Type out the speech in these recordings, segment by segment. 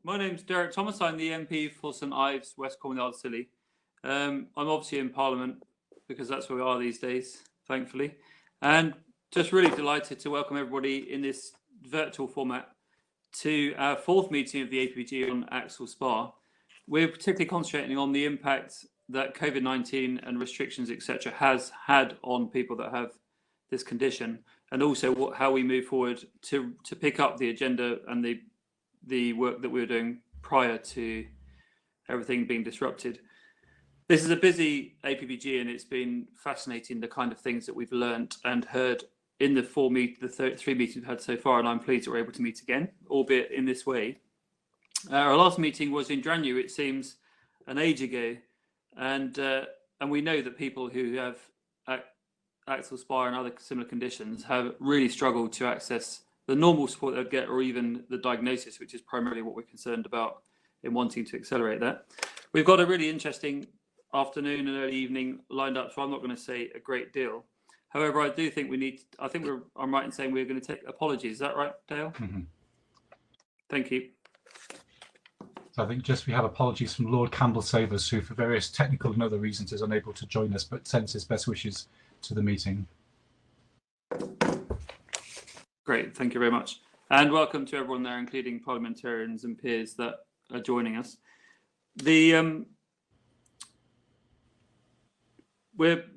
My name's Derek Thomas. I'm the MP for St Ives, West Cornwall, Scilly. I'm obviously in Parliament because that's where we are these days, thankfully. And just really delighted to welcome everybody in this virtual format to our fourth meeting of the APPG on Axial SpA. We're particularly concentrating on the impact that Covid-19 and restrictions, etc., has had on people that have this condition, and also how we move forward to pick up the agenda and the work that we were doing prior to everything being disrupted. This is a busy APPG, and it's been fascinating, the kind of things that we've learned and heard in the three meetings we've had so far, and I'm pleased that we're able to meet again, albeit in this way. Our last meeting was in January, it seems an age ago, and we know that people who have axial SpA and other similar conditions have really struggled to access the normal support they'd get, or even the diagnosis, which is primarily what we're concerned about in wanting to accelerate that. We've got a really interesting afternoon and early evening lined up, so I'm not going to say a great deal. However, I do think I'm right in saying we're going to take apologies. Is that right, Dale? Mm-hmm. Thank you. So I think we have apologies from Lord Campbell-Savers, who for various technical and other reasons is unable to join us, but sends his best wishes to the meeting. Great, thank you very much. And welcome to everyone there, including parliamentarians and peers that are joining us. We're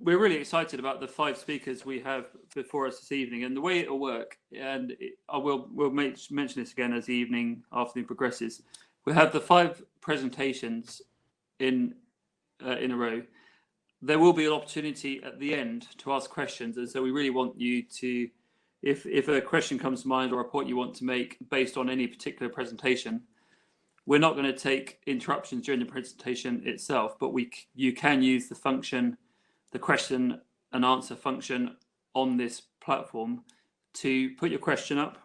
really excited about the 5 speakers we have before us this evening, and the way it'll work, and we'll mention this again as the afternoon progresses. We have the 5 presentations in a row. There will be an opportunity at the end to ask questions, and so we really want you to, if a question comes to mind or a point you want to make based on any particular presentation, we're not going to take interruptions during the presentation itself, but you can use the function, the question and answer function on this platform to put your question up,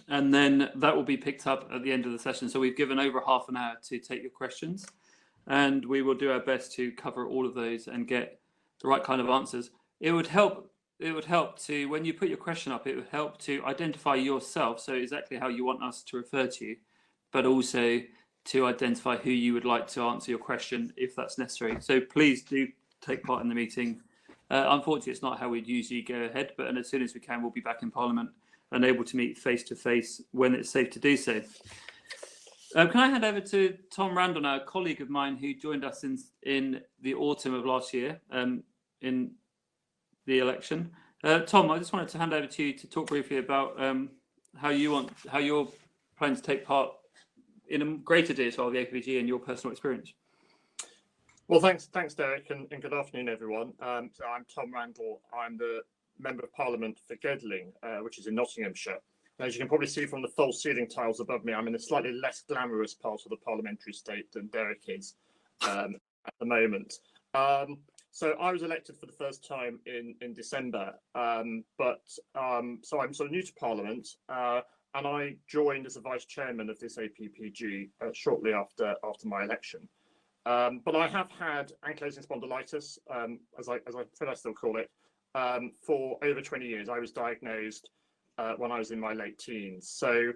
and then that will be picked up at the end of the session. So we've given over half an hour to take your questions, and we will do our best to cover all of those and get the right kind of answers. It would help to, when you put your question up, it would help to identify yourself, so exactly how you want us to refer to you, but also to identify who you would like to answer your question if that's necessary. So please do take part in the meeting. Unfortunately, it's not how we'd usually go ahead, but as soon as we can, we'll be back in Parliament and able to meet face to face when it's safe to do so. Can I hand over to Tom Randall, a colleague of mine who joined us in the autumn of last year in the election. Tom, I just wanted to hand over to you to talk briefly about how you're planning to take part in a greater deal of the APPG and your personal experience. Well, thanks, Derek, and good afternoon, everyone. So I'm Tom Randall. I'm the Member of Parliament for Gedling, which is in Nottinghamshire. As you can probably see from the false ceiling tiles above me, I'm in a slightly less glamorous part of the parliamentary state than Derek is at the moment. So I was elected for the first time in December, so I'm sort of new to Parliament, and I joined as a vice chairman of this APPG shortly after my election. But I have had ankylosing spondylitis, as I still call it, for over 20 years. I was diagnosed when I was in my late teens. So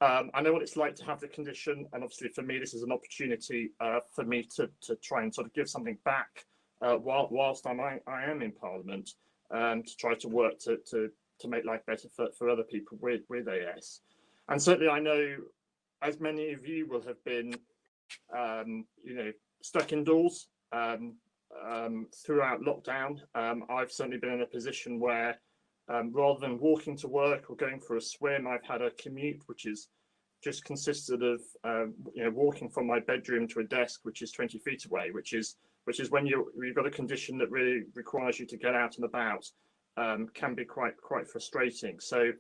I know what it's like to have the condition, and obviously for me, this is an opportunity for me to try and sort of give something back whilst I am in Parliament, to try to work to make life better for other people with AS. And certainly I know, as many of you will have been, stuck indoors throughout lockdown. I've certainly been in a position where rather than walking to work or going for a swim, I've had a commute which is just consisted of walking from my bedroom to a desk which is 20 feet away, which is when you've got a condition that really requires you to get out and about, can be quite frustrating. So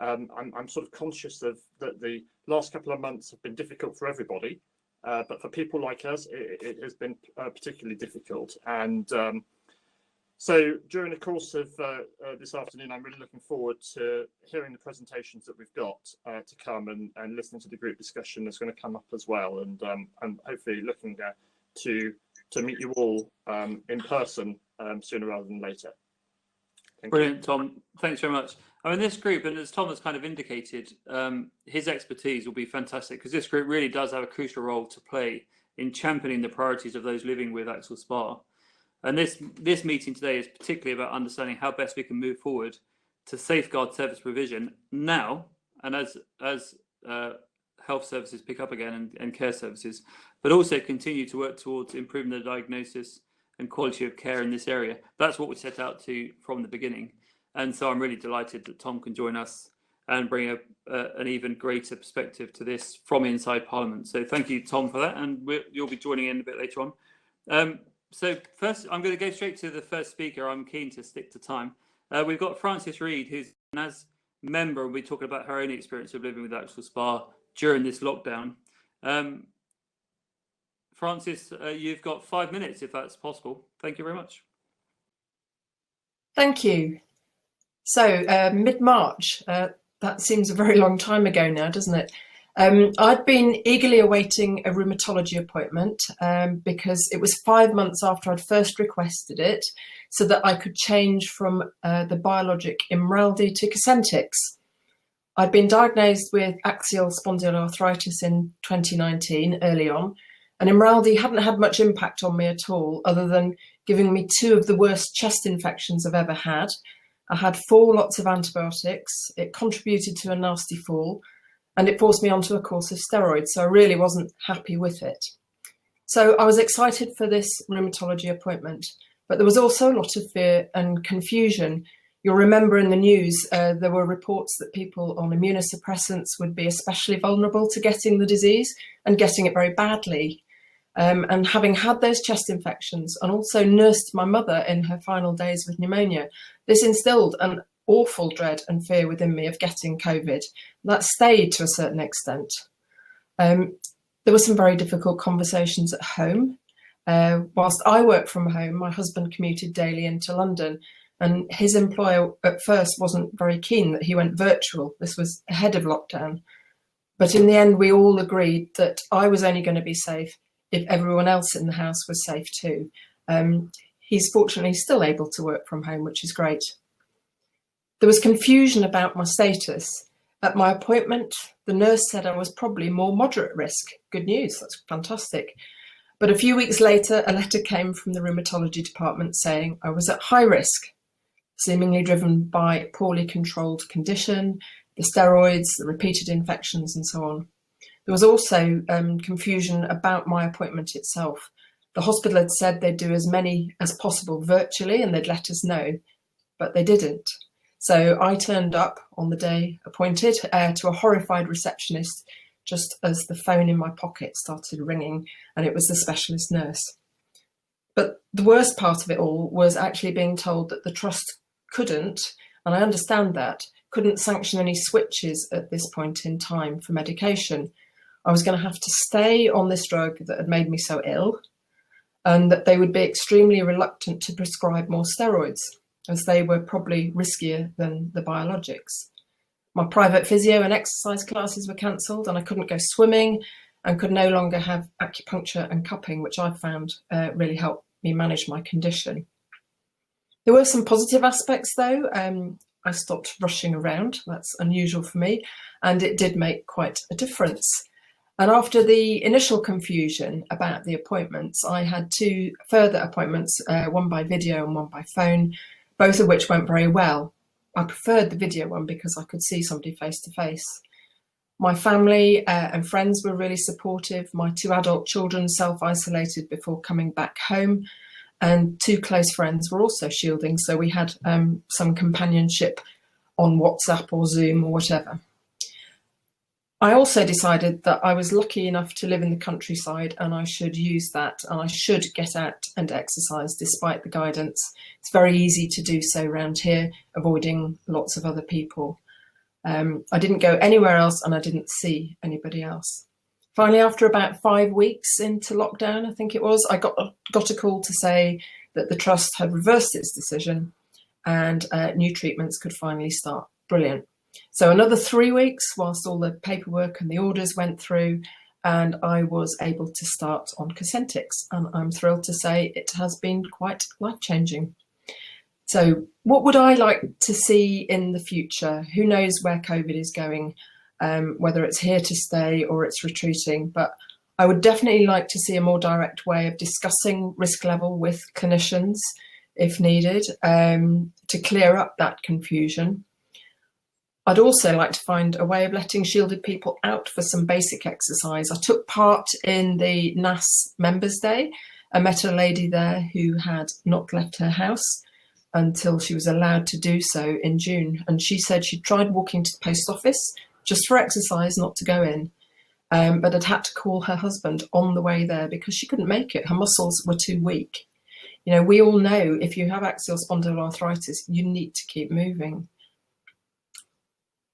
I'm sort of conscious of that the last couple of months have been difficult for everybody, but for people like us, it has been particularly difficult. And so during the course of this afternoon, I'm really looking forward to hearing the presentations that we've got to come, and listening to the group discussion that's going to come up as well, and hopefully looking to meet you all in person sooner rather than later. Brilliant, Tom. Thanks very much. I mean, this group, and as Tom has kind of indicated, his expertise will be fantastic because this group really does have a crucial role to play in championing the priorities of those living with axial SpA. And this meeting today is particularly about understanding how best we can move forward to safeguard service provision now, and as health services pick up again and care services, but also continue to work towards improving the diagnosis and quality of care in this area. That's what we set out to from the beginning. And so I'm really delighted that Tom can join us and bring an even greater perspective to this from inside Parliament. So thank you, Tom, for that. And you'll be joining in a bit later on. So first, I'm going to go straight to the first speaker. I'm keen to stick to time. We've got Frances Reid, who's as member, will be talking about her own experience of living with axial SpA during this lockdown. Frances, you've got 5 minutes, if that's possible. Thank you very much. Thank you. So mid-March, that seems a very long time ago now, doesn't it? I'd been eagerly awaiting a rheumatology appointment because it was 5 months after I'd first requested it so that I could change from the biologic Imraldi to Cosentyx. I'd been diagnosed with axial spondyloarthritis in 2019, early on, and Imraldi hadn't had much impact on me at all, other than giving me 2 of the worst chest infections I've ever had. I had 4 lots of antibiotics, it contributed to a nasty fall, and it forced me onto a course of steroids, so I really wasn't happy with it. So I was excited for this rheumatology appointment, but there was also a lot of fear and confusion. You'll remember in the news, there were reports that people on immunosuppressants would be especially vulnerable to getting the disease and getting it very badly. And having had those chest infections and also nursed my mother in her final days with pneumonia, this instilled an awful dread and fear within me of getting COVID. That stayed to a certain extent. There were some very difficult conversations at home. Whilst I worked from home, my husband commuted daily into London, and his employer at first wasn't very keen that he went virtual. This was ahead of lockdown. But in the end, we all agreed that I was only going to be safe if everyone else in the house was safe too. He's fortunately still able to work from home, which is great. There was confusion about my status. At my appointment, the nurse said I was probably more moderate risk. Good news, that's fantastic. But a few weeks later, a letter came from the rheumatology department saying I was at high risk, seemingly driven by poorly controlled condition, the steroids, the repeated infections, and so on. There was also confusion about my appointment itself. The hospital had said they'd do as many as possible virtually and they'd let us know, but they didn't. So I turned up on the day appointed to a horrified receptionist just as the phone in my pocket started ringing, and it was the specialist nurse. But the worst part of it all was actually being told that the trust couldn't, and I understand that, couldn't sanction any switches at this point in time for medication. I was going to have to stay on this drug that had made me so ill, and that they would be extremely reluctant to prescribe more steroids, as they were probably riskier than the biologics. My private physio and exercise classes were cancelled, and I couldn't go swimming and could no longer have acupuncture and cupping, which I found really helped me manage my condition. There were some positive aspects though. I stopped rushing around, that's unusual for me, and it did make quite a difference. And after the initial confusion about the appointments, I had 2 further appointments, one by video and one by phone, both of which went very well. I preferred the video one because I could see somebody face to face. My family and friends were really supportive. My 2 adult children self-isolated before coming back home, and 2 close friends were also shielding. So we had some companionship on WhatsApp or Zoom or whatever. I also decided that I was lucky enough to live in the countryside and I should use that, and I should get out and exercise despite the guidance. It's very easy to do so around here, avoiding lots of other people. I didn't go anywhere else and I didn't see anybody else. Finally, after about 5 weeks into lockdown, I think it was, I got a call to say that the Trust had reversed its decision and new treatments could finally start. Brilliant. So another 3 weeks whilst all the paperwork and the orders went through, and I was able to start on Cosentyx, and I'm thrilled to say it has been quite life-changing. So what would I like to see in the future? Who knows where COVID is going, whether it's here to stay or it's retreating, but I would definitely like to see a more direct way of discussing risk level with clinicians if needed, to clear up that confusion. I'd also like to find a way of letting shielded people out for some basic exercise. I took part in the NAS Members' Day. I met a lady there who had not left her house until she was allowed to do so in June. And she said she'd tried walking to the post office just for exercise, not to go in, but had to call her husband on the way there because she couldn't make it. Her muscles were too weak. You know, we all know if you have axial spondyloarthritis, you need to keep moving.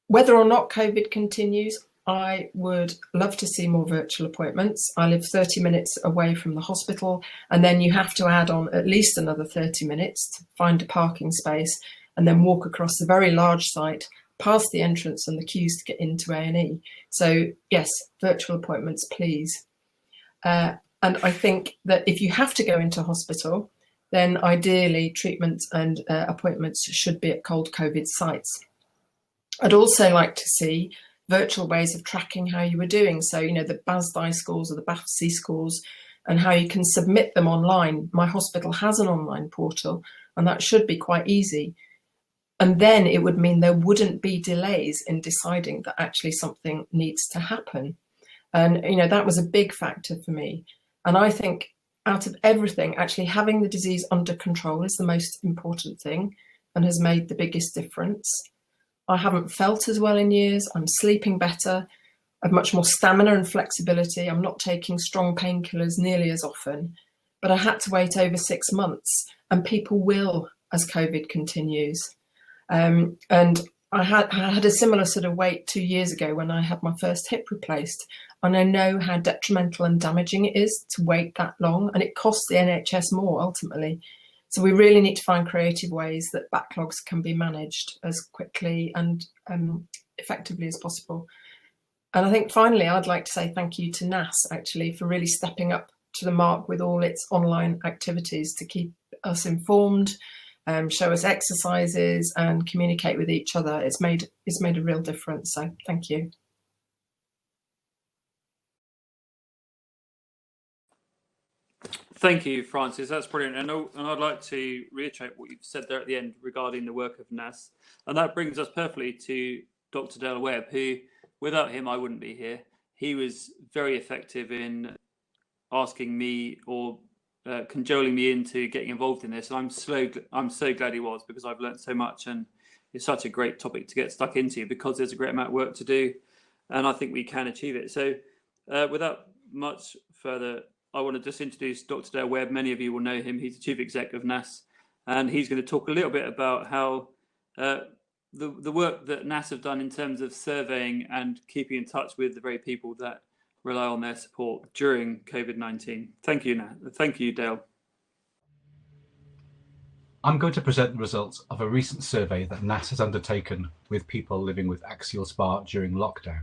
Whether or not COVID continues, I would love to see more virtual appointments. I live 30 minutes away from the hospital, and then you have to add on at least another 30 minutes to find a parking space and then walk across a very large site, past the entrance and the queues to get into A&E. So yes, virtual appointments, please. And I think that if you have to go into hospital, then ideally treatments and appointments should be at cold COVID sites. I'd also like to see virtual ways of tracking how you were doing. So, you know, the BASDI scores or the BAFC scores and how you can submit them online. My hospital has an online portal and that should be quite easy. And then it would mean there wouldn't be delays in deciding that actually something needs to happen. And, you know, that was a big factor for me. And I think out of everything, actually having the disease under control is the most important thing and has made the biggest difference. I haven't felt as well in years. I'm sleeping better. I've much more stamina and flexibility. I'm not taking strong painkillers nearly as often, but I had to wait over 6 months, and people will as COVID continues. And I had a similar sort of wait 2 years ago when I had my first hip replaced, and I know how detrimental and damaging it is to wait that long, and it costs the NHS more ultimately. So we really need to find creative ways that backlogs can be managed as quickly and effectively as possible. And I think finally, I'd like to say thank you to NAS actually for really stepping up to the mark with all its online activities to keep us informed, show us exercises and communicate with each other. It's made a real difference. So thank you. Thank you, Francis. That's brilliant. And I'd like to reiterate what you've said there at the end regarding the work of NAS. And that brings us perfectly to Dr. Dale Webb, who, without him, I wouldn't be here. He was very effective in asking me or cajoling me into getting involved in this. And I'm so glad he was, because I've learned so much, and it's such a great topic to get stuck into because there's a great amount of work to do, and I think we can achieve it. So without much further, I want to just introduce Dr. Dale Webb. Many of you will know him. He's the Chief Exec of NAS, and he's going to talk a little bit about how the work that NAS have done in terms of surveying and keeping in touch with the very people that rely on their support during COVID-19. Thank you, NAS. Thank you, Dale. I'm going to present the results of a recent survey that NAS has undertaken with people living with axial SpA during lockdown.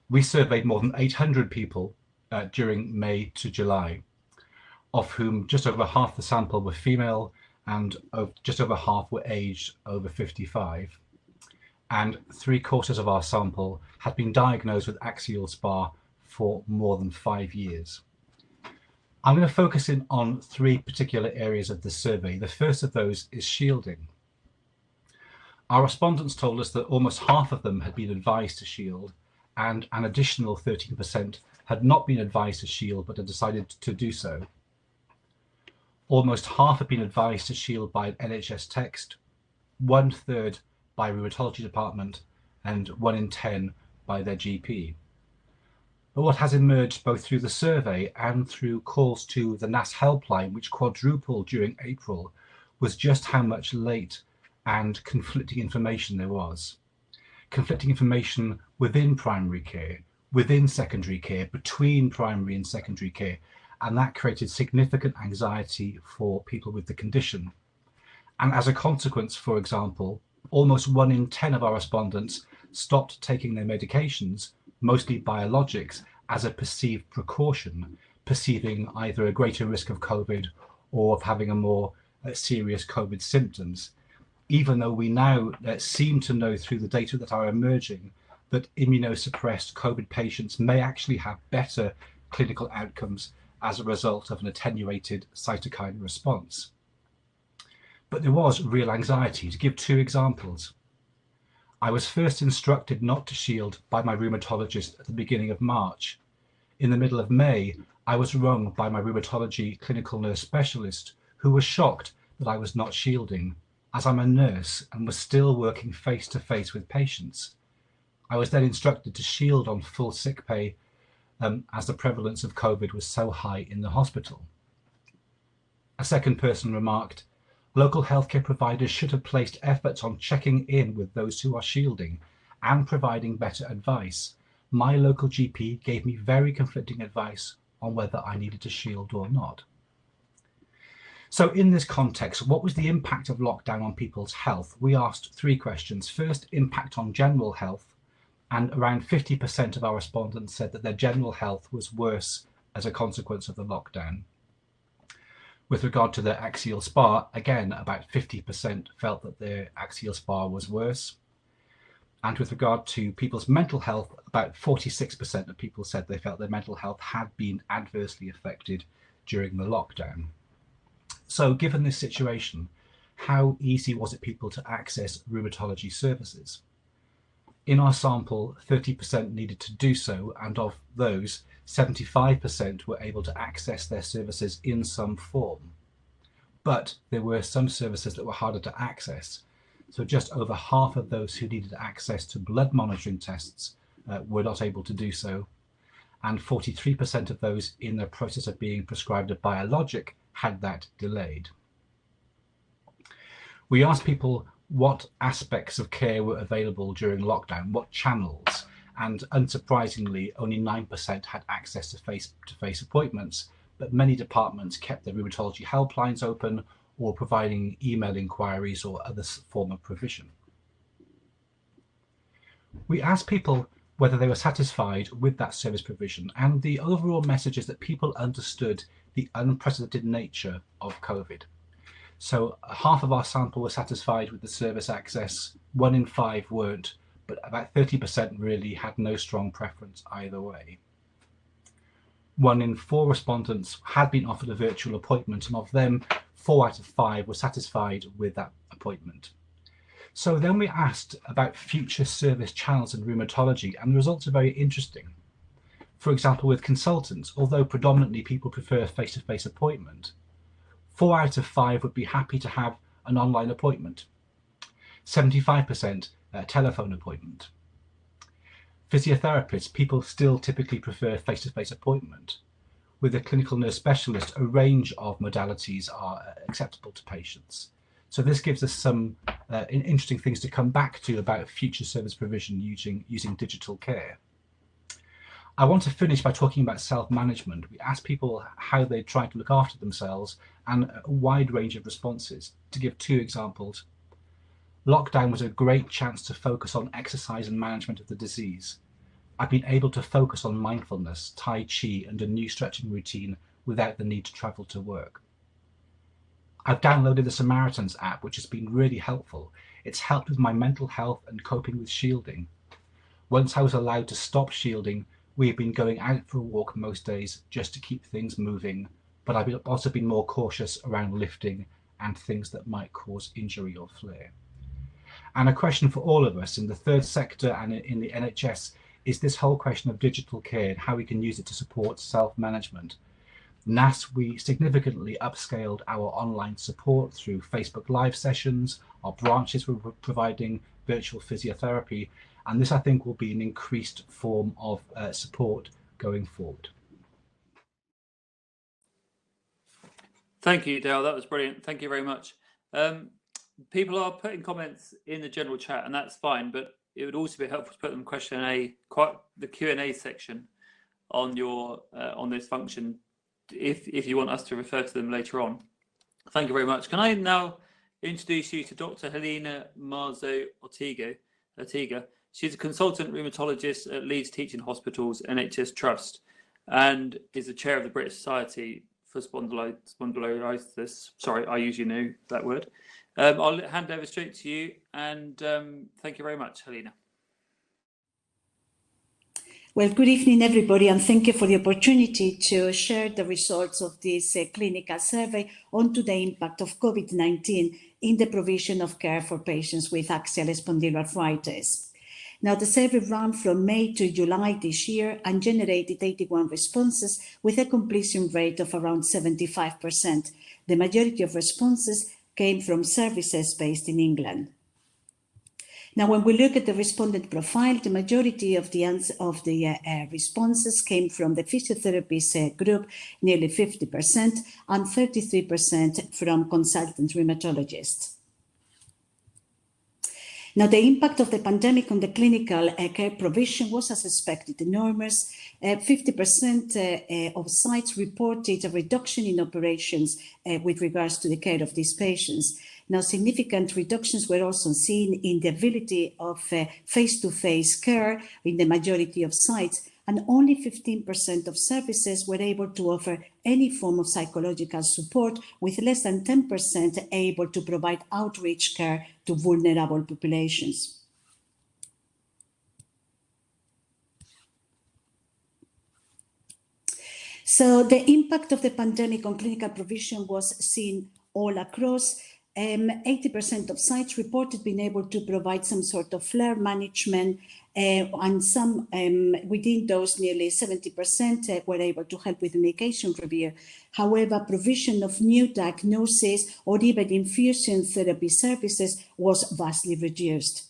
We surveyed more than 800 people during May to July, of whom just over half the sample were female and just over half were aged over 55. And 3/4 of our sample had been diagnosed with axial SpA for more than 5 years. I'm going to focus in on 3 particular areas of the survey. The first of those is shielding. Our respondents told us that almost half of them had been advised to shield, and an additional 13% had not been advised to shield but had decided to do so. Almost half had been advised to shield by an NHS text, 1/3 by a rheumatology department, and 1 in 10 by their GP. But what has emerged both through the survey and through calls to the NAS helpline, which quadrupled during April, was just how much late and conflicting information there was. Conflicting information within primary care, within secondary care, between primary and secondary care, and that created significant anxiety for people with the condition. And as a consequence, for example, almost 1 in 10 of our respondents stopped taking their medications, mostly biologics, as a perceived precaution, perceiving either a greater risk of COVID or of having a more serious COVID symptoms, even though we now seem to know through the data that are emerging that immunosuppressed COVID patients may actually have better clinical outcomes as a result of an attenuated cytokine response. But there was real anxiety. To give two examples, I was first instructed not to shield by my rheumatologist at the beginning of March. In the middle of May, I was rung by my rheumatology clinical nurse specialist, who was shocked that I was not shielding, as I'm a nurse and was still working face to face with patients. I was then instructed to shield on full sick pay as the prevalence of COVID was so high in the hospital. A second person remarked, local healthcare providers should have placed efforts on checking in with those who are shielding and providing better advice. My local GP gave me very conflicting advice on whether I needed to shield or not. So in this context, what was the impact of lockdown on people's health? We asked three questions. First, impact on general health, and around 50% of our respondents said that their general health was worse as a consequence of the lockdown. With regard to their axial SpA, again, about 50% felt that their axial SpA was worse. And with regard to people's mental health, about 46% of people said they felt their mental health had been adversely affected during the lockdown. So given this situation, how easy was it people to access rheumatology services? In our sample, 30% needed to do so, and of those, 75% were able to access their services in some form. But there were some services that were harder to access. So just over half of those who needed access to blood monitoring tests were not able to do so. And 43% of those in the process of being prescribed a biologic had that delayed. We asked people what aspects of care were available during lockdown, what channels, and unsurprisingly, only 9% had access to face-to-face appointments, but many departments kept their rheumatology helplines open or providing email inquiries or other form of provision. We asked people whether they were satisfied with that service provision, and the overall message is that people understood the unprecedented nature of COVID. So half of our sample were satisfied with the service access, 1 in 5 weren't, but about 30% really had no strong preference either way. 1 in 4 respondents had been offered a virtual appointment, and of them, 4 out of 5 were satisfied with that appointment. So then we asked about future service channels in rheumatology, and the results are very interesting. For example, with consultants, although predominantly people prefer face-to-face appointment, 4 out of 5 would be happy to have an online appointment. 75% telephone appointment. Physiotherapists, people still typically prefer face-to-face appointment. With a clinical nurse specialist, a range of modalities are acceptable to patients. So this gives us some interesting things to come back to about future service provision using digital care. I want to finish by talking about self-management. We asked people how they try to look after themselves and a wide range of responses. To give 2 examples, lockdown was a great chance to focus on exercise and management of the disease. I've been able to focus on mindfulness, Tai Chi, and a new stretching routine without the need to travel to work. I've downloaded the Samaritans app, which has been really helpful. It's helped with my mental health and coping with shielding. Once I was allowed to stop shielding, we have been going out for a walk most days just to keep things moving, but I've also been more cautious around lifting and things that might cause injury or flare. And a question for all of us in the third sector and in the NHS is this whole question of digital care and how we can use it to support self-management. NAS, we significantly upscaled our online support through Facebook Live sessions. Our branches were providing virtual physiotherapy, and this I think will be an increased form of support going forward. Thank you, Dale. That was brilliant. Thank you very much. People are putting comments in the general chat, and that's fine, but it would also be helpful to put them the Q&A section on your on this function if you want us to refer to them later on. Thank you very much. Can I now introduce you to Dr. Helena Marzo Ortega? She's a consultant rheumatologist at Leeds Teaching Hospitals NHS Trust and is the chair of the British Society for spondyloitis. Sorry, I usually knew that word. I'll hand over straight to you, and thank you very much, Helena. Well, good evening, everybody, and thank you for the opportunity to share the results of this clinical survey onto the impact of COVID-19 in the provision of care for patients with axial spondyloarthritis. Now, the survey ran from May to July this year and generated 81 responses with a completion rate of around 75%. The majority of responses came from services based in England. Now, when we look at the respondent profile, the majority of the responses came from the physiotherapists group, nearly 50%, and 33% from consultant rheumatologists. Now, the impact of the pandemic on the clinical care provision was, as expected, enormous. 50% of sites reported a reduction in operations with regards to the care of these patients. Now, significant reductions were also seen in the ability of face-to-face care in the majority of sites, and only 15% of services were able to offer any form of psychological support, with less than 10% able to provide outreach care to vulnerable populations. So the impact of the pandemic on clinical provision was seen all across. 80% of sites reported being able to provide some sort of flare management, and some within those, nearly 70% were able to help with medication review. However, provision of new diagnosis or even infusion therapy services was vastly reduced.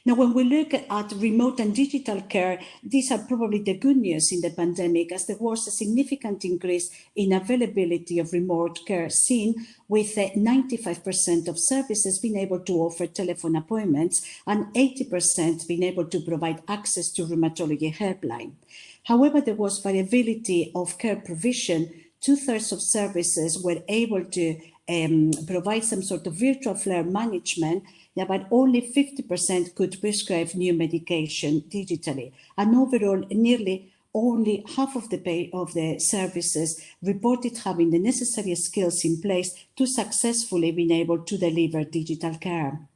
Now, when we look at remote and digital care, these are probably the good news in the pandemic, as there was a significant increase in availability of remote care seen, with 95% of services being able to offer telephone appointments and 80% being able to provide access to rheumatology helpline. However, there was variability of care provision. 2/3 of services were able to provide some sort of virtual flare management, but only 50% could prescribe new medication digitally. And overall, nearly only half of the services reported having the necessary skills in place to successfully be able to deliver digital care.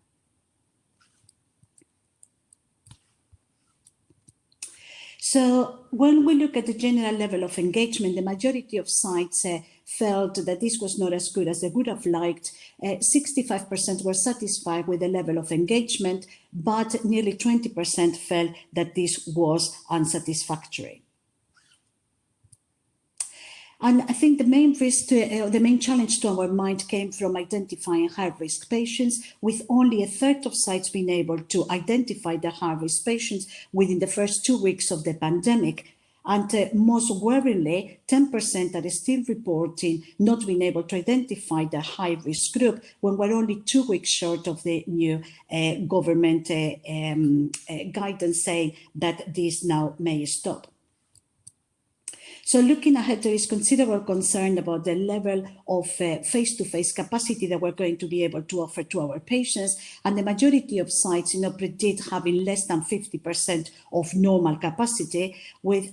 So when we look at the general level of engagement, the majority of sites felt that this was not as good as they would have liked. 65% were satisfied with the level of engagement, but nearly 20% felt that this was unsatisfactory. And I think the main challenge to our mind came from identifying high-risk patients, with only 1/3 of sites being able to identify the high-risk patients within the first 2 weeks of the pandemic. And most worryingly, 10% are still reporting not being able to identify the high-risk group when we're only 2 weeks short of the new government guidance saying that this now may stop. So looking ahead, there is considerable concern about the level of face-to-face capacity that we're going to be able to offer to our patients. And the majority of sites, predict having less than 50% of normal capacity,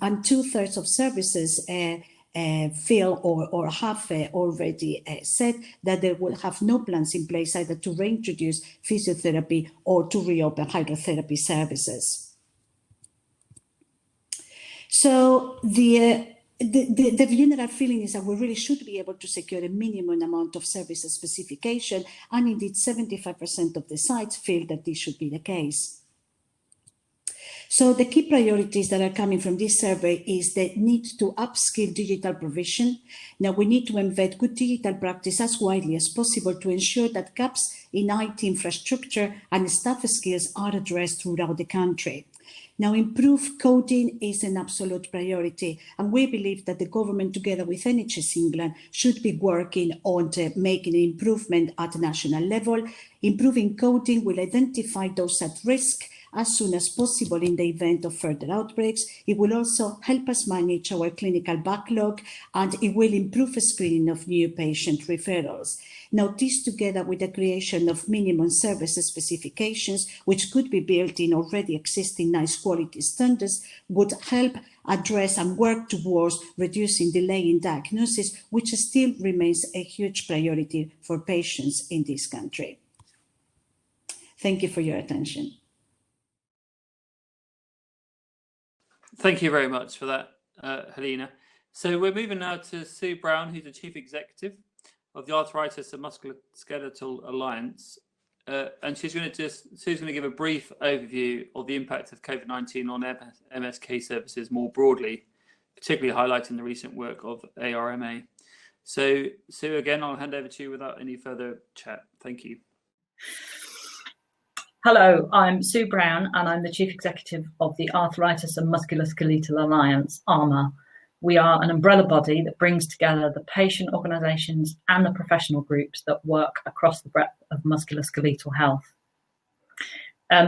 and 2/3 of services feel or have already said that they will have no plans in place either to reintroduce physiotherapy or to reopen hydrotherapy services. So the general feeling is that we really should be able to secure a minimum amount of services specification, and indeed 75% of the sites feel that this should be the case. So the key priorities that are coming from this survey is the need to upskill digital provision. Now, we need to embed good digital practice as widely as possible to ensure that gaps in IT infrastructure and staff skills are addressed throughout the country. Now, improved coding is an absolute priority, and we believe that the government, together with NHS England, should be working on making an improvement at national level. Improving coding will identify those at risk as soon as possible in the event of further outbreaks. It will also help us manage our clinical backlog, and it will improve the screening of new patient referrals. Now, this, together with the creation of minimum services specifications, which could be built in already existing nice quality standards, would help address and work towards reducing delay in diagnosis, which still remains a huge priority for patients in this country. Thank you for your attention. Thank you very much for that, Helena. So we're moving now to Sue Brown, who's the Chief Executive of the Arthritis and Musculoskeletal Alliance. And Sue's going to give a brief overview of the impact of COVID-19 on MSK services more broadly, particularly highlighting the recent work of ARMA. So Sue, again, I'll hand over to you without any further chat. Thank you. Hello, I'm Sue Brown and I'm the Chief Executive of the Arthritis and Musculoskeletal Alliance, ARMA. We are an umbrella body that brings together the patient organisations and the professional groups that work across the breadth of musculoskeletal health.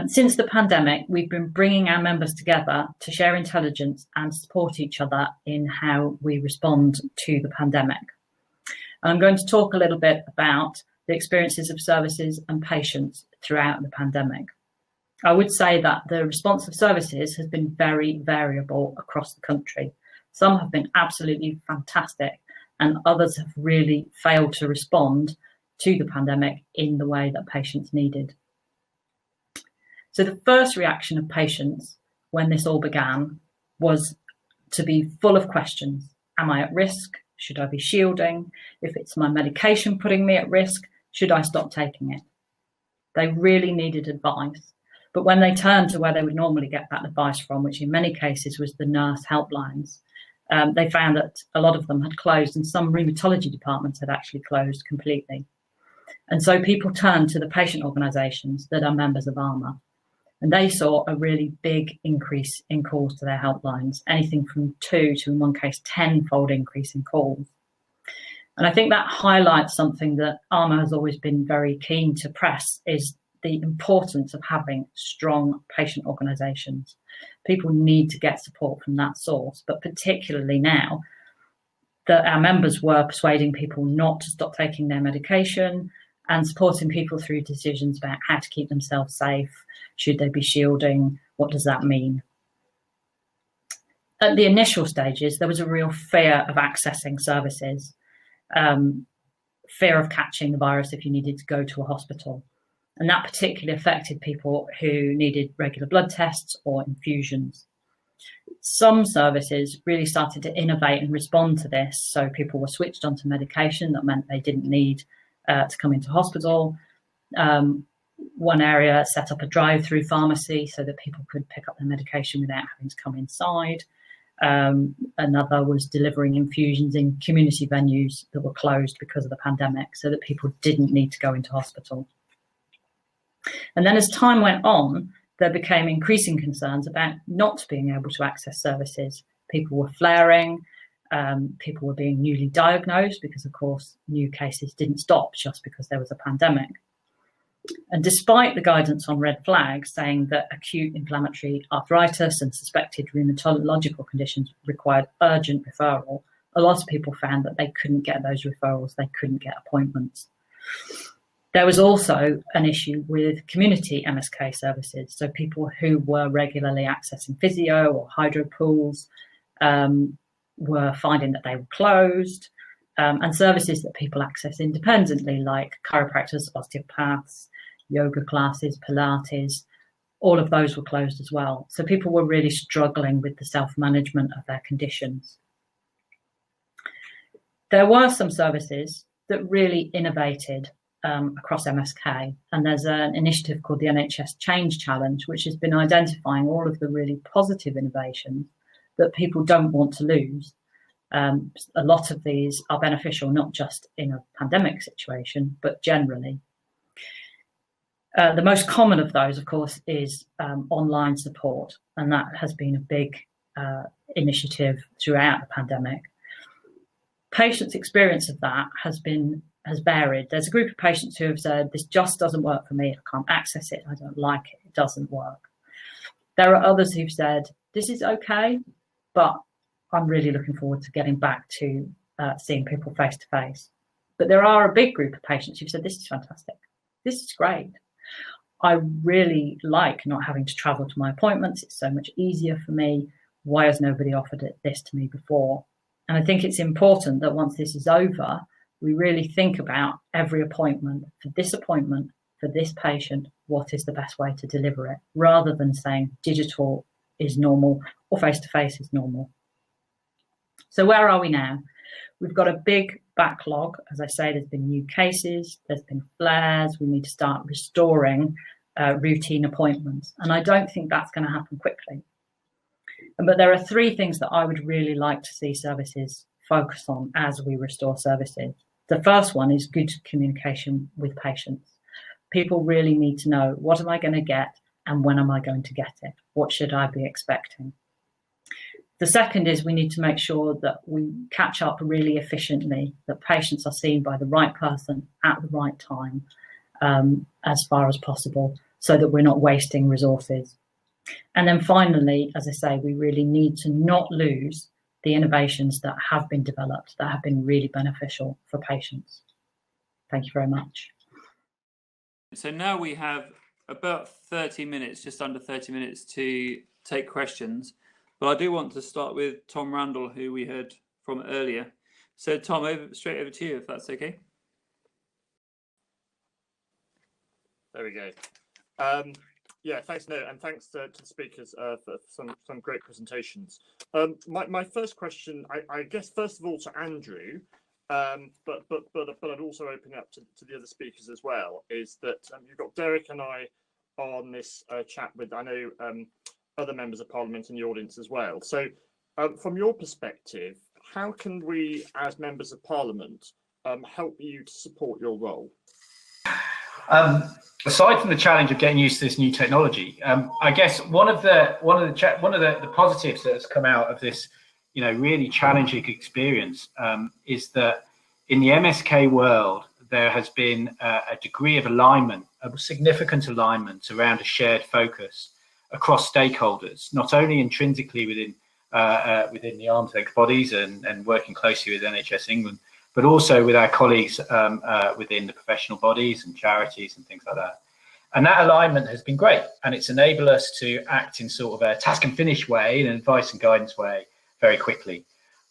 Since the pandemic, we've been bringing our members together to share intelligence and support each other in how we respond to the pandemic. And I'm going to talk a little bit about the experiences of services and patients throughout the pandemic. I would say that the response of services has been very variable across the country. Some have been absolutely fantastic and others have really failed to respond to the pandemic in the way that patients needed. So the first reaction of patients when this all began was to be full of questions. Am I at risk? Should I be shielding? If it's my medication putting me at risk, should I stop taking it? They really needed advice. But when they turned to where they would normally get that advice from, which in many cases was the nurse helplines, they found that a lot of them had closed and some rheumatology departments had actually closed completely. And so people turned to the patient organisations that are members of ARMA. And they saw a really big increase in calls to their helplines, anything from 2 to, in one case, 10-fold increase in calls. And I think that highlights something that ARMA has always been very keen to press, is the importance of having strong patient organisations. People need to get support from that source, but particularly now that our members were persuading people not to stop taking their medication and supporting people through decisions about how to keep themselves safe. Should they be shielding? What does that mean? At the initial stages, there was a real fear of accessing services. Fear of catching the virus if you needed to go to a hospital. And that particularly affected people who needed regular blood tests or infusions. Some services really started to innovate and respond to this. So people were switched onto medication that meant they didn't need to come into hospital. One area set up a drive-through pharmacy so that people could pick up their medication without having to come inside. Another was delivering infusions in community venues that were closed because of the pandemic so that people didn't need to go into hospital. And then as time went on, there became increasing concerns about not being able to access services. People were flaring, people were being newly diagnosed because, of course, new cases didn't stop just because there was a pandemic. And despite the guidance on red flags saying that acute inflammatory arthritis and suspected rheumatological conditions required urgent referral, a lot of people found that they couldn't get those referrals, they couldn't get appointments. There was also an issue with community MSK services, so people who were regularly accessing physio or hydro pools were finding that they were closed, and services that people access independently, like chiropractors, osteopaths, yoga classes, Pilates, all of those were closed as well. So people were really struggling with the self-management of their conditions. There were some services that really innovated across MSK, and there's an initiative called the NHS Change Challenge, which has been identifying all of the really positive innovations that people don't want to lose. A lot of these are beneficial, not just in a pandemic situation, but generally. The most common of those, of course, is online support, and that has been a big initiative throughout the pandemic. Patients' experience of that has varied. There's a group of patients who have said, this just doesn't work for me, I can't access it, I don't like it, it doesn't work. There are others who've said, this is okay, but I'm really looking forward to getting back to seeing people face to face. But there are a big group of patients who've said, this is fantastic, this is great. I really like not having to travel to my appointments, it's so much easier for me. Why has nobody offered this to me before? And I think it's important that once this is over, we really think about every appointment, for this patient, what is the best way to deliver it, rather than saying digital is normal or face-to-face is normal. So where are we now? We've got a big backlog. As I say, there's been new cases, there's been flares. We need to start restoring routine appointments. And I don't think that's going to happen quickly. But there are three things that I would really like to see services focus on as we restore services. The first one is good communication with patients. People really need to know, what am I going to get and when am I going to get it? What should I be expecting? The second is we need to make sure that we catch up really efficiently, that patients are seen by the right person at the right time, as far as possible, so that we're not wasting resources. And then finally, as I say, we really need to not lose the innovations that have been developed, that have been really beneficial for patients. Thank you very much. So now we have about 30 minutes, just under 30 minutes to take questions. But I do want to start with Tom Randall, who we heard from earlier. So Tom, straight over to you, if that's okay. There we go. Yeah, thanks, Noah, and thanks to the speakers for some great presentations. My first question, I guess, first of all, to Andrew, but I'd also open up to the other speakers as well, is that you've got Derek and I on this chat with, I know, other members of Parliament in the audience as well. So from your perspective, how can we, as members of Parliament, help you to support your role? Aside from the challenge of getting used to this new technology, I guess one of the positives that has come out of this, really challenging experience is that in the MSK world there has been a degree of alignment, a significant alignment around a shared focus across stakeholders, not only intrinsically within the arm's length bodies and working closely with NHS England, but also with our colleagues within the professional bodies and charities and things like that. And that alignment has been great, and it's enabled us to act in sort of a task and finish way, an advice and guidance way, very quickly.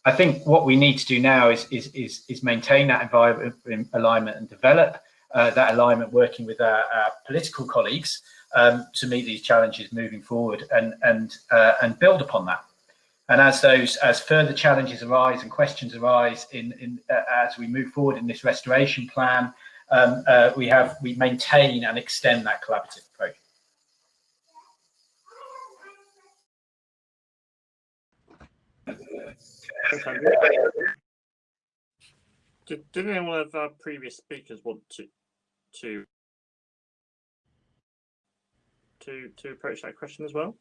I think what we need to do now is maintain that alignment and develop that alignment, working with our political colleagues to meet these challenges moving forward, and build upon that. And as further challenges arise and questions arise as we move forward in this restoration plan, we maintain and extend that collaborative approach. Did anyone of our previous speakers want to approach that question as well?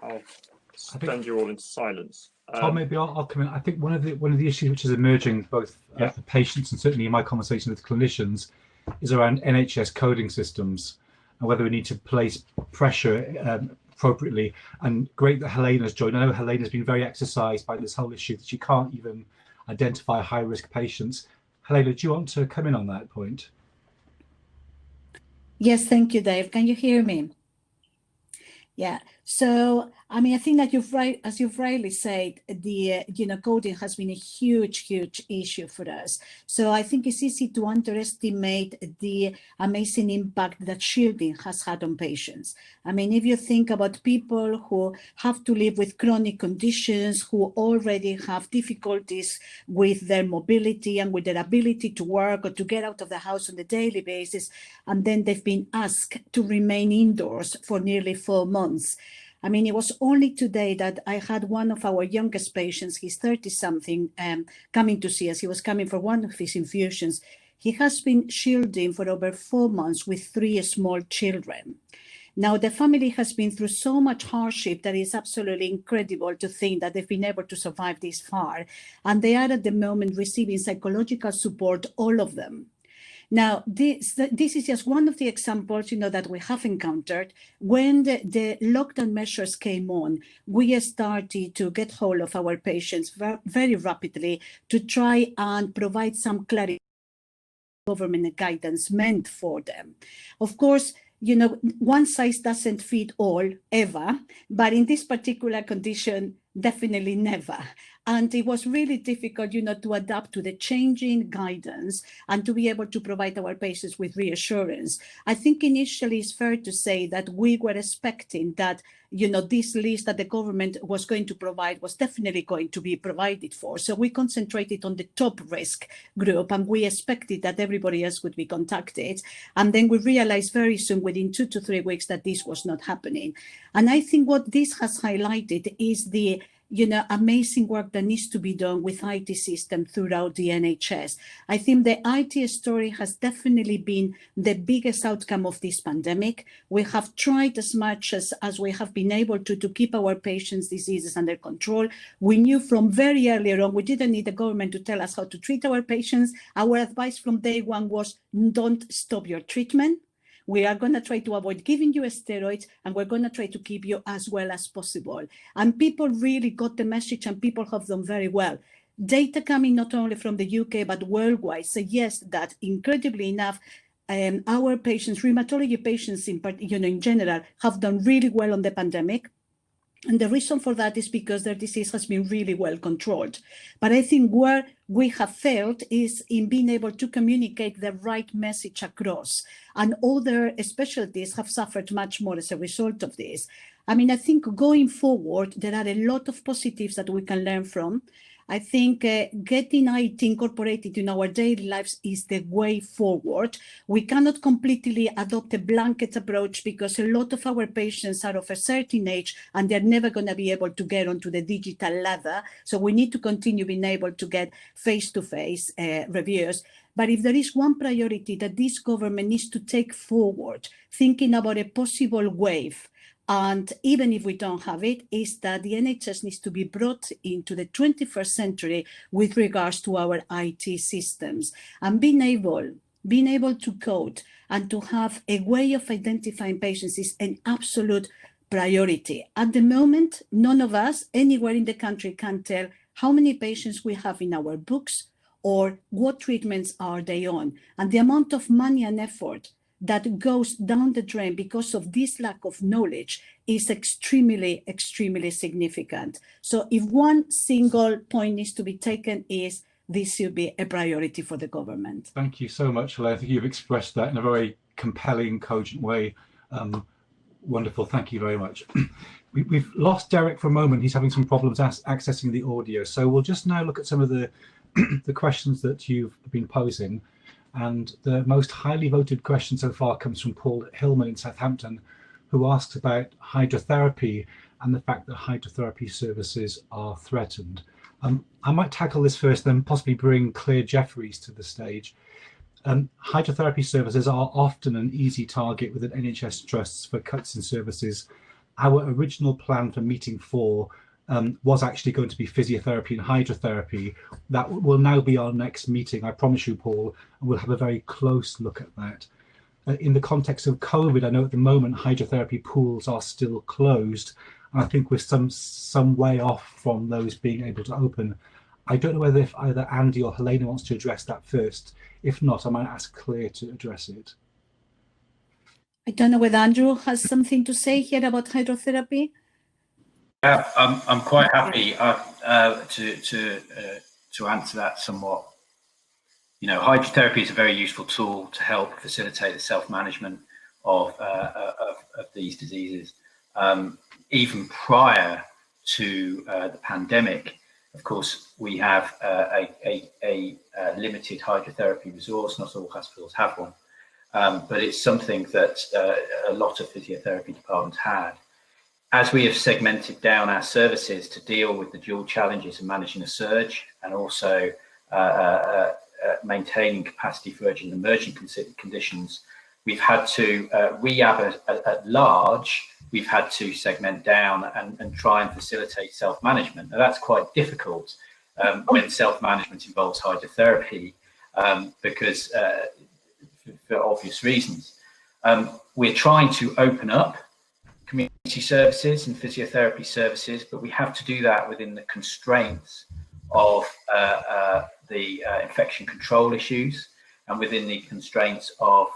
I'll send you all into silence. Tom, maybe I'll come in. I think one of the issues which is emerging both for patients and certainly in my conversation with clinicians is around NHS coding systems and whether we need to place pressure appropriately. And great that Helena's joined. I know Helena's been very exercised by this whole issue that she can't even identify high-risk patients. Helena, do you want to come in on that point? Yes, thank you, Dave. Can you hear me? Yeah. So, I mean, I think that as you've rightly said, the coding has been a huge issue for us. So I think it's easy to underestimate the amazing impact that shielding has had on patients. I mean, if you think about people who have to live with chronic conditions, who already have difficulties with their mobility and with their ability to work or to get out of the house on a daily basis, and then they've been asked to remain indoors for nearly 4 months. I mean, it was only today that I had one of our youngest patients, he's 30-something, coming to see us. He was coming for one of his infusions. He has been shielding for over 4 months with 3 small children. Now, the family has been through so much hardship that it's absolutely incredible to think that they've been able to survive this far. And they are at the moment receiving psychological support, all of them. Now, this is just one of the examples, that we have encountered. When the lockdown measures came on, we started to get hold of our patients very rapidly to try and provide some clarity government guidance meant for them. Of course, one size doesn't fit all ever, but in this particular condition, definitely never. And it was really difficult, to adapt to the changing guidance and to be able to provide our patients with reassurance. I think initially it's fair to say that we were expecting that, this list that the government was going to provide was definitely going to be provided for. So we concentrated on the top risk group, and we expected that everybody else would be contacted. And then we realized very soon, within 2 to 3 weeks, that this was not happening. And I think what this has highlighted is the amazing work that needs to be done with IT system throughout the NHS. I think the IT story has definitely been the biggest outcome of this pandemic. We have tried as much as we have been able to keep our patients' diseases under control. We knew from very early on, we didn't need the government to tell us how to treat our patients. Our advice from day one was, don't stop your treatment. We are going to try to avoid giving you steroids, and we're going to try to keep you as well as possible. And people really got the message, and people have done very well. Data coming not only from the UK, but worldwide suggests that, incredibly enough, our patients, rheumatology patients in general, have done really well on the pandemic. And the reason for that is because their disease has been really well controlled. But I think where we have failed is in being able to communicate the right message across. And other specialties have suffered much more as a result of this. I mean, I think going forward, there are a lot of positives that we can learn from. I think getting IT incorporated in our daily lives is the way forward. We cannot completely adopt a blanket approach because a lot of our patients are of a certain age and they're never going to be able to get onto the digital ladder. So we need to continue being able to get face-to-face reviews. But if there is one priority that this government needs to take forward, thinking about a possible wave, and even if we don't have it, is that the NHS needs to be brought into the 21st century with regards to our IT systems. And being able to code and to have a way of identifying patients is an absolute priority. At the moment, none of us anywhere in the country can tell how many patients we have in our books or what treatments are they on. And the amount of money and effort that goes down the drain because of this lack of knowledge is extremely, extremely significant. So if one single point needs to be taken is this should be a priority for the government. Thank you so much, Elaine. I think you've expressed that in a very compelling, cogent way. Wonderful. Thank you very much. We've lost Derek for a moment. He's having some problems accessing the audio. So we'll just now look at some of the questions that you've been posing. And the most highly voted question so far comes from Paul Hillman in Southampton, who asks about hydrotherapy and the fact that hydrotherapy services are threatened. I might tackle this first, then possibly bring Claire Jeffries to the stage. Hydrotherapy services are often an easy target within NHS trusts for cuts in services. Our original plan for meeting 4 was actually going to be physiotherapy and hydrotherapy. That will now be our next meeting, I promise you, Paul, and we'll have a very close look at that. In the context of COVID, I know at the moment hydrotherapy pools are still closed, and I think we're some way off from those being able to open. I don't know whether if either Andy or Helena wants to address that first. If not, I might ask Claire to address it. I don't know whether Andrew has something to say here about hydrotherapy. Yeah, I'm quite happy to answer that somewhat. You know, hydrotherapy is a very useful tool to help facilitate the self-management of these diseases. Even prior to the pandemic, of course, we have a limited hydrotherapy resource. Not all hospitals have one, but it's something that a lot of physiotherapy departments had. As we have segmented down our services to deal with the dual challenges of managing a surge and also maintaining capacity for urgent and emergent conditions, we've had to rehab at large. We've had to segment down and try and facilitate self-management. Now that's quite difficult when self-management involves hydrotherapy because for obvious reasons. We're trying to open up community services and physiotherapy services, but we have to do that within the constraints of the infection control issues. and within the constraints of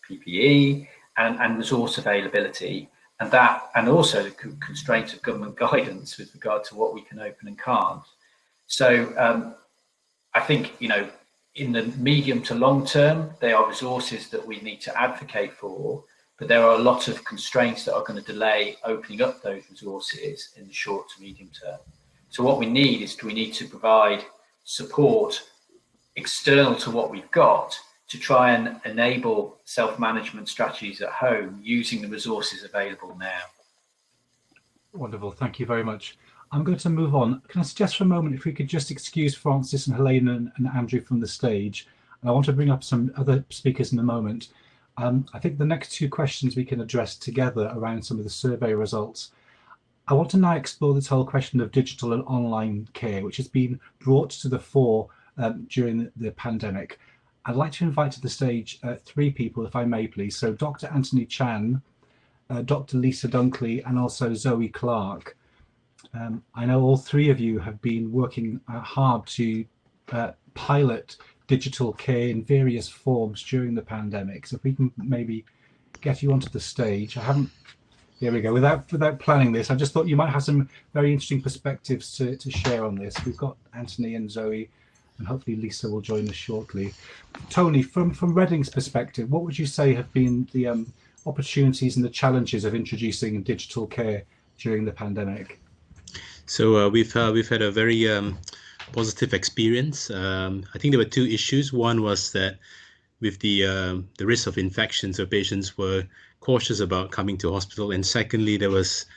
PPE and resource availability, and also the constraints of government guidance with regard to what we can open and can't. So I think, you know, in the medium to long term, they are resources that we need to advocate for, but there are a lot of constraints that are going to delay opening up those resources in the short to medium term. So what we need is we need to provide support external to what we've got to try and enable self-management strategies at home using the resources available now. Wonderful, thank you very much. I'm going to move on. Can I suggest for a moment if we could just excuse Francis and Helena and Andrew from the stage? And I want to bring up some other speakers in a moment. I think the next two questions we can address together around some of the survey results. I want to now explore this whole question of digital and online care, which has been brought to the fore during the pandemic. I'd like to invite to the stage three people, if I may, please. So Dr. Anthony Chan, Dr. Lisa Dunkley, and also Zoe Clark. I know all three of you have been working hard to pilot digital care in various forms during the pandemic. So if we can maybe get you onto the stage. I haven't, there we go, without planning this, I just thought you might have some very interesting perspectives to share on this. We've got Anthony and Zoe, and hopefully Lisa will join us shortly. Tony, from Reading's perspective, what would you say have been the opportunities and the challenges of introducing digital care during the pandemic? So we've had a very positive experience. I think there were two issues. One was that with the risk of infection, so patients were cautious about coming to hospital, and secondly, there was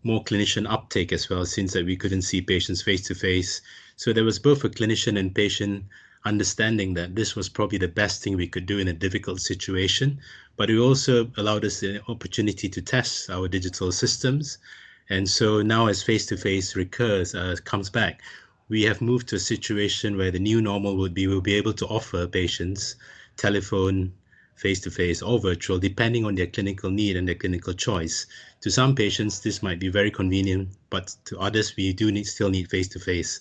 more clinician uptake as well, since that we couldn't see patients face to face. So there was both a clinician and patient understanding that this was probably the best thing we could do in a difficult situation, but it also allowed us the opportunity to test our digital systems. And so now as face-to-face recurs, comes back, we have moved to a situation where the new normal would be, we'll be able to offer patients telephone, face-to-face or virtual, depending on their clinical need and their clinical choice. To some patients, this might be very convenient, but to others, we do still need face-to-face.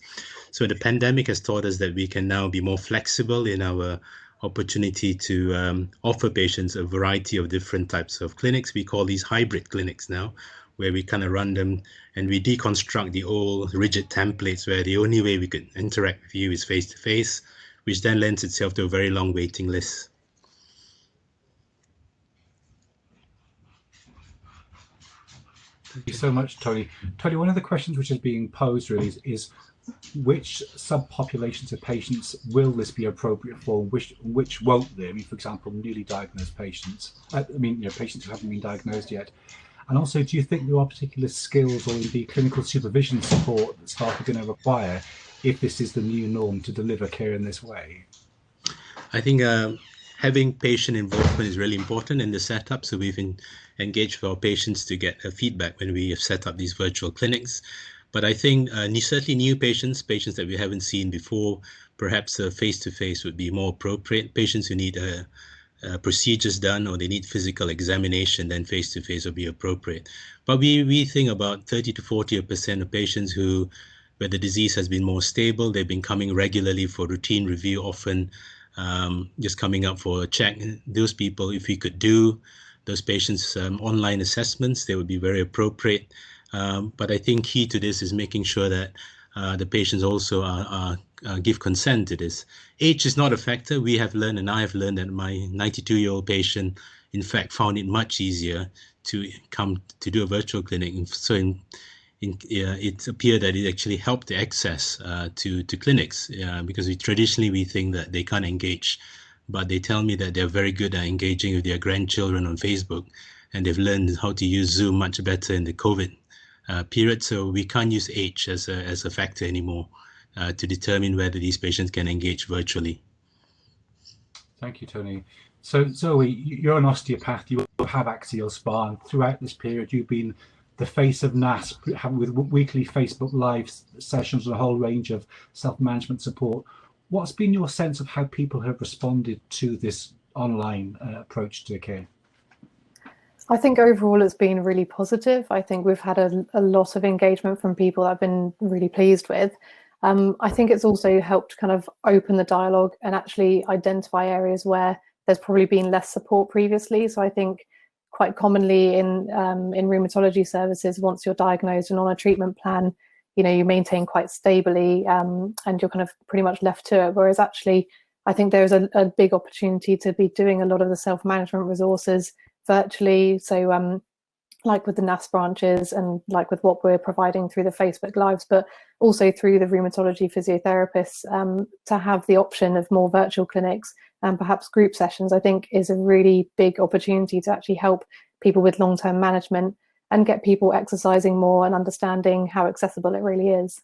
So the pandemic has taught us that we can now be more flexible in our opportunity to offer patients a variety of different types of clinics. We call these hybrid clinics now, where we kind of run them and we deconstruct the old rigid templates where the only way we could interact with you is face-to-face, which then lends itself to a very long waiting list. Thank you so much, Tony. Tony, one of the questions which is being posed really is which subpopulations of patients will this be appropriate for, which won't they? I mean, for example, newly diagnosed patients. Patients who haven't been diagnosed yet. And also, do you think there are particular skills or indeed clinical supervision support that staff are going to require if this is the new norm to deliver care in this way? I think having patient involvement is really important in the setup. So we've engaged with our patients to get feedback when we have set up these virtual clinics. But I think certainly new patients that we haven't seen before, perhaps face-to-face would be more appropriate. Patients who need procedures done or they need physical examination, then face-to-face will be appropriate. But we think about 30 to 40% of patients where the disease has been more stable, they've been coming regularly for routine review, often just coming up for a check. Those people, if we could do those patients online assessments, they would be very appropriate. But I think key to this is making sure that the patients also give consent to this. Age is not a factor. We have learned, and I have learned, that my 92-year-old patient, in fact, found it much easier to come to do a virtual clinic. So it appeared that it actually helped the access to clinics, because traditionally we think that they can't engage, but they tell me that they're very good at engaging with their grandchildren on Facebook, and they've learned how to use Zoom much better in the COVID period. So we can't use age as a factor anymore to determine whether these patients can engage virtually. Thank you, Tony. So Zoe, you're an osteopath, you have Axial SpA, and throughout this period you've been the face of NAS, with weekly Facebook Live sessions and a whole range of self-management support. What's been your sense of how people have responded to this online approach to care? I think overall it's been really positive. I think we've had a lot of engagement from people that I've been really pleased with. I think it's also helped kind of open the dialogue and actually identify areas where there's probably been less support previously. So I think quite commonly in rheumatology services, once you're diagnosed and on a treatment plan, you know, you maintain quite stably and you're kind of pretty much left to it. Whereas actually, I think there's a big opportunity to be doing a lot of the self-management resources virtually. So like with the NAS branches and like with what we're providing through the Facebook Lives, but also through the rheumatology physiotherapists, to have the option of more virtual clinics and perhaps group sessions, I think is a really big opportunity to actually help people with long-term management and get people exercising more and understanding how accessible it really is.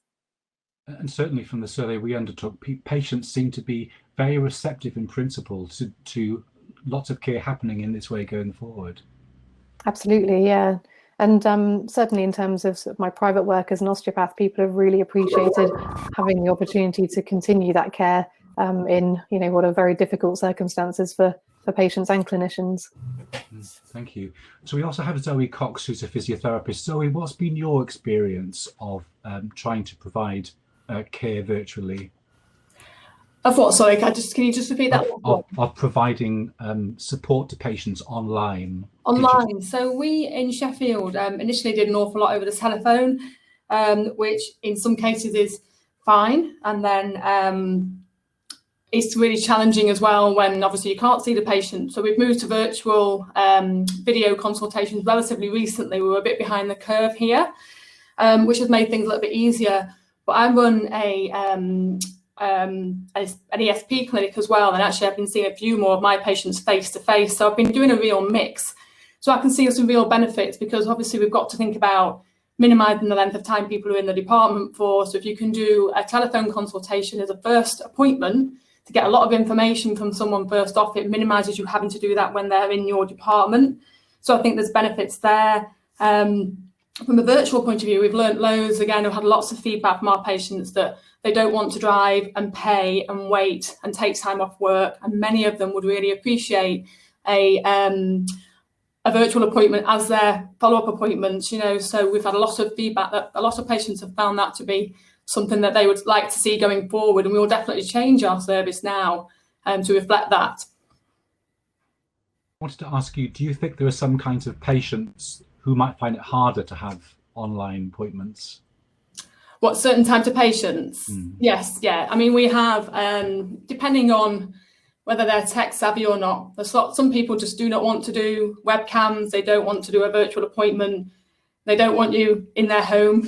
And certainly from the survey we undertook, patients seem to be very receptive in principle to lots of care happening in this way going forward. Absolutely, yeah. And certainly in terms of, sort of my private work as an osteopath, people have really appreciated having the opportunity to continue that care in, you know, what are very difficult circumstances for patients and clinicians. Thank you. So we also have Zoe Cox, who's a physiotherapist. Zoe, what's been your experience of trying to provide care virtually? Of what? Sorry, can you just repeat that? Of providing support to patients online. Online. So we in Sheffield initially did an awful lot over the telephone, which in some cases is fine, and then it's really challenging as well when obviously you can't see the patient. So we've moved to virtual video consultations relatively recently. We were a bit behind the curve here, which has made things a little bit easier. But I run an ESP clinic as well, and actually I've been seeing a few more of my patients face to face. So I've been doing a real mix. So I can see some real benefits, because obviously we've got to think about minimising the length of time people are in the department for. So if you can do a telephone consultation as a first appointment to get a lot of information from someone first off, it minimises you having to do that when they're in your department. So I think there's benefits there. From a virtual point of view, we've learnt loads. Again, we've had lots of feedback from our patients that they don't want to drive and pay and wait and take time off work. And many of them would really appreciate a virtual appointment as their follow-up appointments, you know. So we've had a lot of feedback that a lot of patients have found that to be something that they would like to see going forward. And we will definitely change our service now to reflect that. I wanted to ask you, do you think there are some kinds of patients who might find it harder to have online appointments? What, certain types of patients? Yes, yeah. I mean, we have, depending on whether they're tech savvy or not, there's some people just do not want to do webcams. They don't want to do a virtual appointment. They don't want you in their home.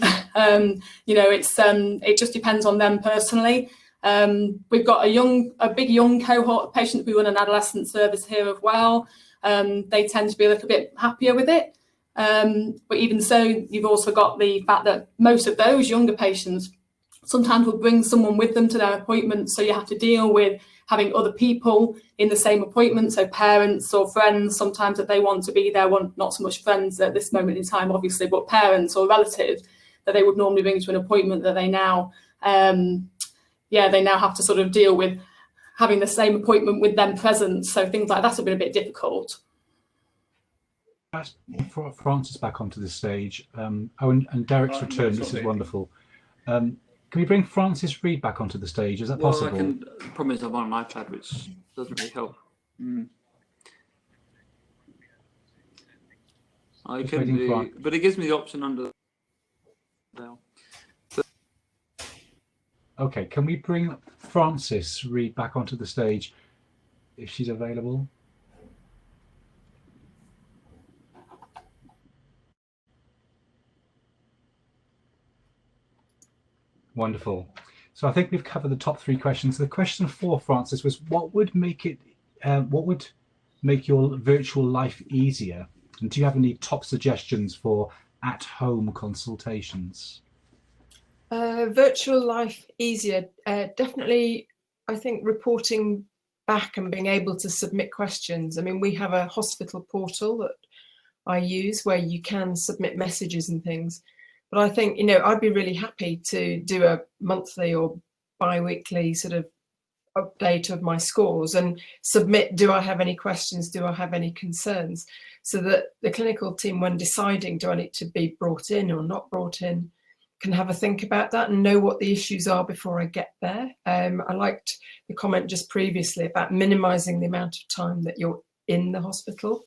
You know, it just depends on them personally. We've got a big young cohort of patients. We run an adolescent service here as well. They tend to be a little bit happier with it. But even so, you've also got the fact that most of those younger patients sometimes will bring someone with them to their appointments. So you have to deal with having other people in the same appointment. So parents or friends, sometimes that they want to be there, not so much friends at this moment in time, obviously, but parents or relatives that they would normally bring to an appointment that they now, they now have to sort of deal with having the same appointment with them present. So things like that have been a bit difficult. For Francis back onto the stage. And Derek's return. This is wonderful. Can we bring Francis Reed back onto the stage? Is that possible? Well, the problem is I'm on an iPad, which doesn't really help. I can do, but it gives me the option under. Okay, can we bring Francis Reed back onto the stage if she's available? Wonderful. So I think we've covered the top three questions. The question for Francis was, what would make your virtual life easier? And do you have any top suggestions for at-home consultations? Virtual life easier. Definitely, I think reporting back and being able to submit questions. I mean, we have a hospital portal that I use where you can submit messages and things. But I think, you know, I'd be really happy to do a monthly or bi-weekly sort of update of my scores and submit, do I have any questions? Do I have any concerns? So that the clinical team, when deciding, do I need to be brought in or not brought in, can have a think about that and know what the issues are before I get there. I liked the comment just previously about minimising the amount of time that you're in the hospital.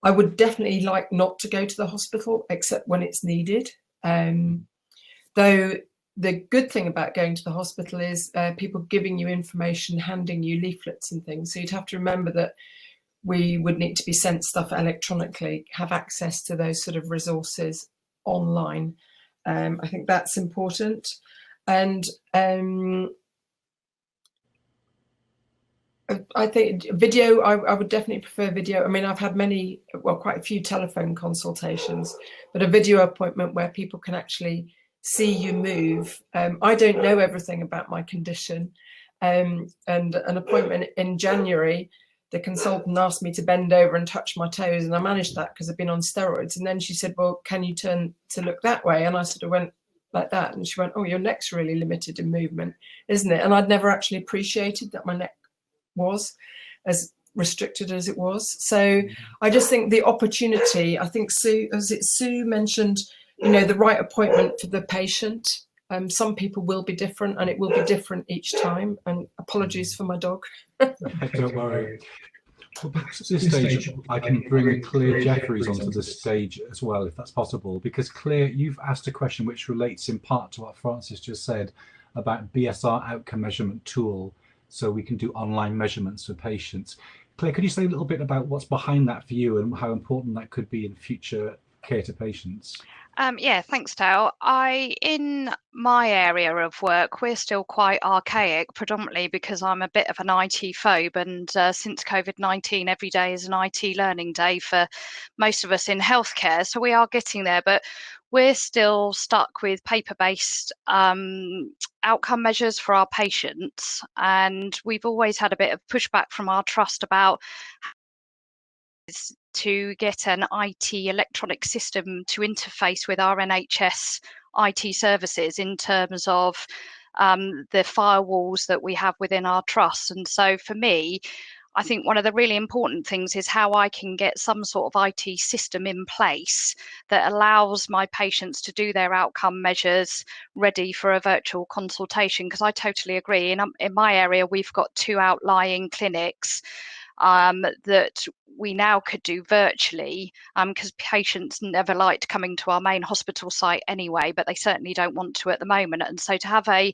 I would definitely like not to go to the hospital except when it's needed. Though the good thing about going to the hospital is people giving you information, handing you leaflets and things. So you'd have to remember that we would need to be sent stuff electronically, have access to those sort of resources online. I think that's important. And I think video, I would definitely prefer video. I mean, I've had quite a few telephone consultations, but a video appointment where people can actually see you move. I don't know everything about my condition. And an appointment in January, the consultant asked me to bend over and touch my toes, and I managed that because I've been on steroids. And then she said, well, can you turn to look that way? And I sort of went like that. And she went, oh, your neck's really limited in movement, isn't it? And I'd never actually appreciated that my neck was as restricted as it was. So I just think the opportunity, I think Sue mentioned, the right appointment for the patient. Some people will be different, and it will be different each time. And apologies for my dog. Don't worry. Well, perhaps at this stage, I can bring Claire Jeffries onto the stage as well, if that's possible, because Claire, you've asked a question which relates in part to what Francis just said about BSR outcome measurement tool, so we can do online measurements for patients. Claire, could you say a little bit about what's behind that for you and how important that could be in future care to patients? Yeah, thanks, Dale. In my area of work, we're still quite archaic, predominantly because I'm a bit of an IT phobe, and since Covid-19, every day is an IT learning day for most of us in healthcare. So we are getting there, but we're still stuck with paper-based outcome measures for our patients, and we've always had a bit of pushback from our trust about to get an IT electronic system to interface with our NHS IT services in terms of the firewalls that we have within our trust. And so for me, I think one of the really important things is how I can get some sort of IT system in place that allows my patients to do their outcome measures ready for a virtual consultation. Because I totally agree. In my area, we've got 2 outlying clinics that we now could do virtually, because patients never liked coming to our main hospital site anyway, but they certainly don't want to at the moment. And so to have a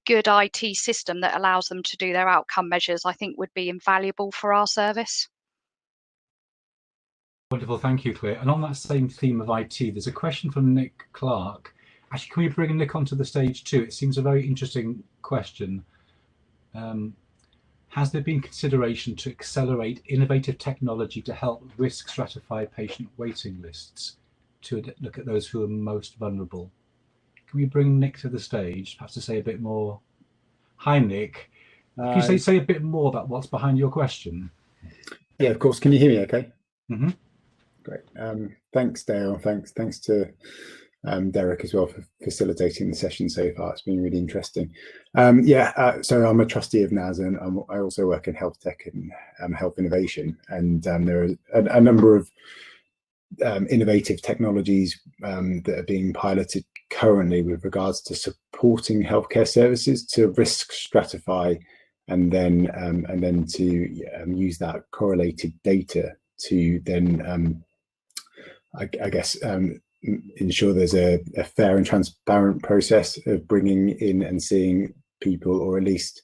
good IT system that allows them to do their outcome measures, I think would be invaluable for our service. Wonderful, thank you, Claire. And on that same theme of IT, there's a question from Nick Clark. Actually, can we bring Nick onto the stage too? It seems a very interesting question. Has there been consideration to accelerate innovative technology to help risk stratify patient waiting lists to look at those who are most vulnerable? Can we bring Nick to the stage, perhaps to say a bit more? Hi, Nick. Can you say a bit more about what's behind your question? Yeah, of course. Can you hear me okay? Mm-hmm. Great. Thanks, Dale. Thanks to Derek as well for facilitating the session so far. It's been really interesting. So I'm a trustee of NAS, and I also work in health tech and health innovation. And there are a number of innovative technologies that are being piloted currently with regards to supporting healthcare services to risk stratify, and then to use that correlated data to then ensure there's a fair and transparent process of bringing in and seeing people, or at least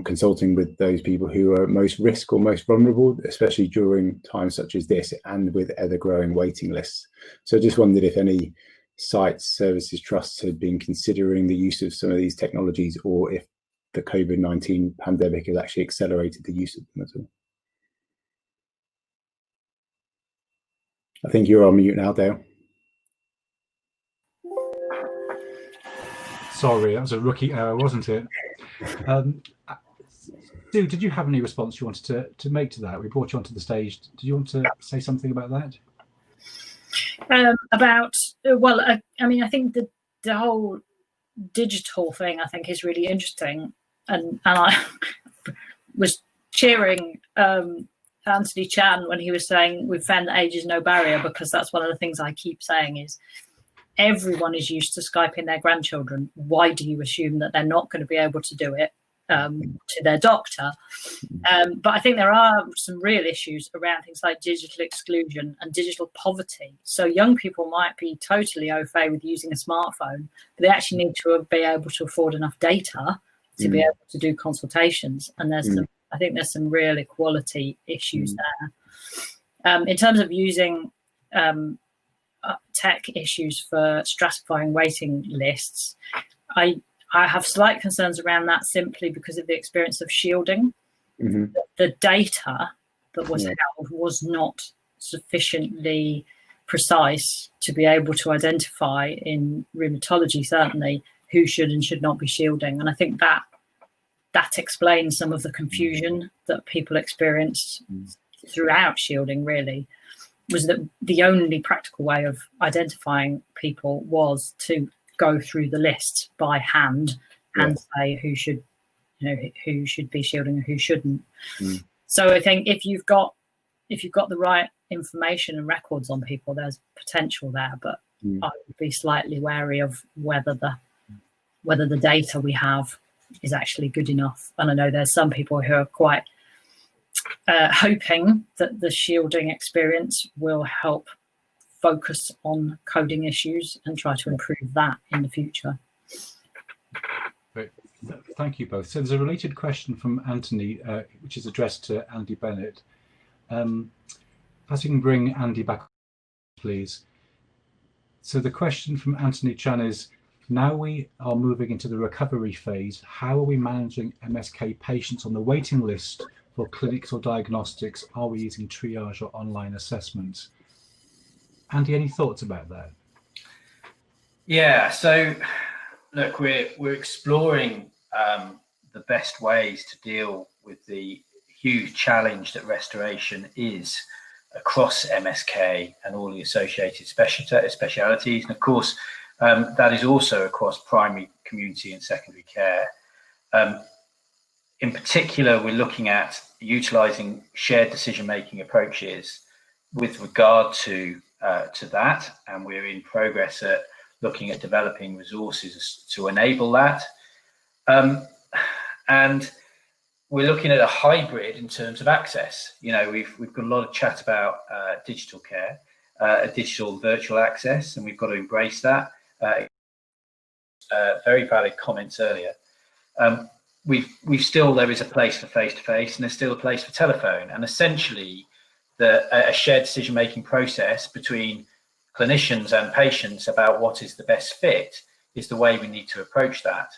consulting with those people who are most risk or most vulnerable, especially during times such as this and with ever growing waiting lists. So I just wondered if any sites, services, trusts had been considering the use of some of these technologies, or if the COVID-19 pandemic has actually accelerated the use of them at all. I think you're on mute now, Dale. Sorry, that was a rookie error, wasn't it? Sue, did you have any response you wanted to make to that? We brought you onto the stage. Did you want to say something about that? I think the whole digital thing, I think, is really interesting, and I was cheering Anthony Chan when he was saying we've found that age is no barrier, because that's one of the things I keep saying is everyone is used to Skyping their grandchildren. Why do you assume that they're not going to be able to do it to their doctor? But I think there are some real issues around things like digital exclusion and digital poverty. So young people might be totally au fait with using a smartphone, but they actually need to be able to afford enough data to be able to do consultations. And I think there's some real equality issues there. In terms of using tech issues for stratifying waiting lists, I have slight concerns around that simply because of the experience of shielding. The data that was held was not sufficiently precise to be able to identify, in rheumatology certainly, who should and should not be shielding. And I think that explains some of the confusion that people experienced throughout shielding, really, was that the only practical way of identifying people was to go through the list by hand and say who should be shielding and who shouldn't. So I think if you've got the right information and records on people, there's potential there, but I would be slightly wary of whether the data we have is actually good enough. And I know there's some people who are quite hoping that the shielding experience will help focus on coding issues and try to improve that in the future. Great. Thank you both. So there's a related question from Anthony, which is addressed to Andy Bennett. Perhaps you can bring Andy back, please. So the question from Anthony Chan is, now we are moving into the recovery phase, how are we managing MSK patients on the waiting list for clinics or diagnostics? Are we using triage or online assessments? Andy, any thoughts about that? Yeah, so look, we're exploring the best ways to deal with the huge challenge that restoration is across MSK and all the associated specialities. And of course, that is also across primary, community and secondary care. In particular, we're looking at utilising shared decision-making approaches with regard to that, and we're in progress at looking at developing resources to enable that. And we're looking at a hybrid in terms of access. You know, we've got a lot of chat about digital care, digital virtual access, and we've got to embrace that. Very valid comments earlier. We've still, there is a place for face-to-face and there's still a place for telephone, and essentially a shared decision-making process between clinicians and patients about what is the best fit is the way we need to approach that.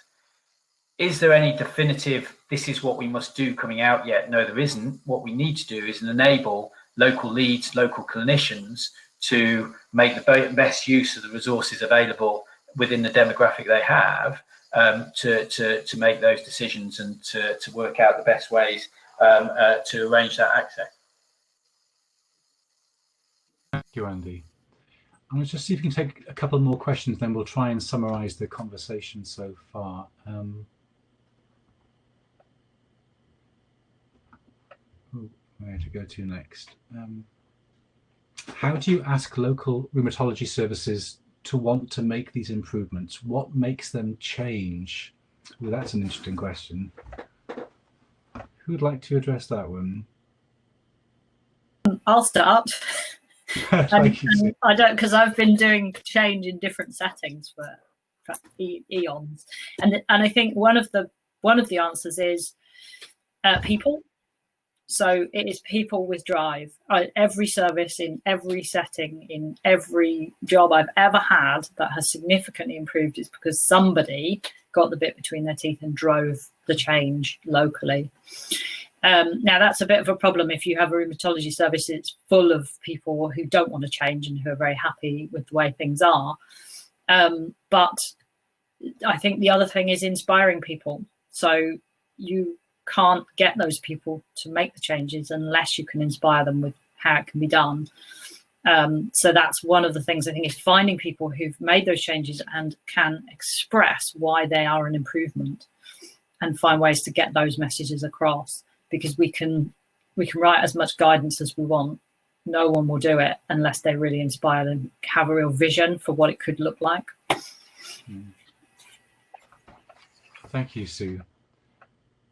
Is there any definitive, this is what we must do coming out yet? No, there isn't. What we need to do is enable local leads, local clinicians to make the best use of the resources available within the demographic they have, to make those decisions and to work out the best ways to arrange that access. Thank you, Andy. I'm going to just see if we can take a couple more questions, then we'll try and summarize the conversation so far. Where to go to next? How do you ask local rheumatology services to want to make these improvements? What makes them change? Well, that's an interesting question. Who would like to address that one? I'll start. I don't, because I've been doing change in different settings for eons, and I think one of the answers is people. So it is people with drive. Every service in every setting, in every job I've ever had that has significantly improved is because somebody got the bit between their teeth and drove the change locally. Now, that's a bit of a problem if you have a rheumatology service. It's full of people who don't want to change and who are very happy with the way things are. But I think the other thing is inspiring people. So you can't get those people to make the changes unless you can inspire them with how it can be done. So that's one of the things I think, is finding people who've made those changes and can express why they are an improvement, and find ways to get those messages across, because we can write as much guidance as we want, no one will do it unless they're really inspired and have a real vision for what it could look like. Thank you, Sue.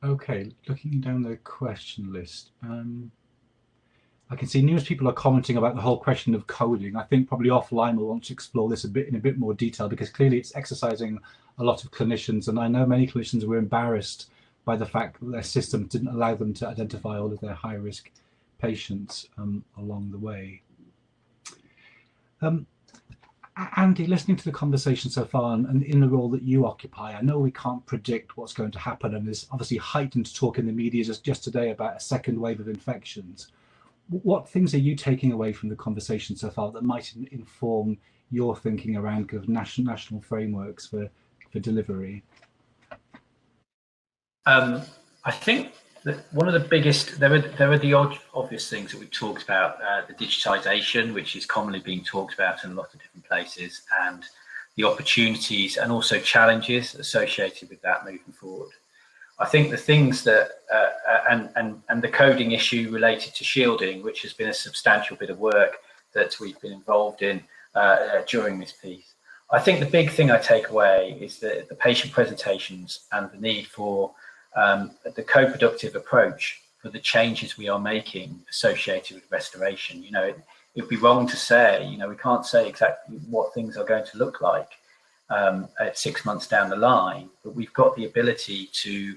Okay, looking down the question list, I can see numerous people are commenting about the whole question of coding. I think probably offline we'll want to explore this in a bit more detail, because clearly it's exercising a lot of clinicians, and I know many clinicians were embarrassed by the fact that their system didn't allow them to identify all of their high-risk patients along the way. Andy, listening to the conversation so far, and in the role that you occupy, I know we can't predict what's going to happen, and there's obviously heightened talk in the media just today about a second wave of infections. What things are you taking away from the conversation so far that might inform your thinking around kind of national frameworks for delivery? I think that one of the biggest, there are the obvious things that we've talked about, the digitisation, which is commonly being talked about in a lot of different places, and the opportunities and also challenges associated with that moving forward. I think the things that, and the coding issue related to shielding, which has been a substantial bit of work that we've been involved in during this piece. I think the big thing I take away is the patient presentations and the need for the co-productive approach for the changes we are making associated with restoration. You know, it would be wrong to say, you know, we can't say exactly what things are going to look like at 6 months down the line, but we've got the ability to,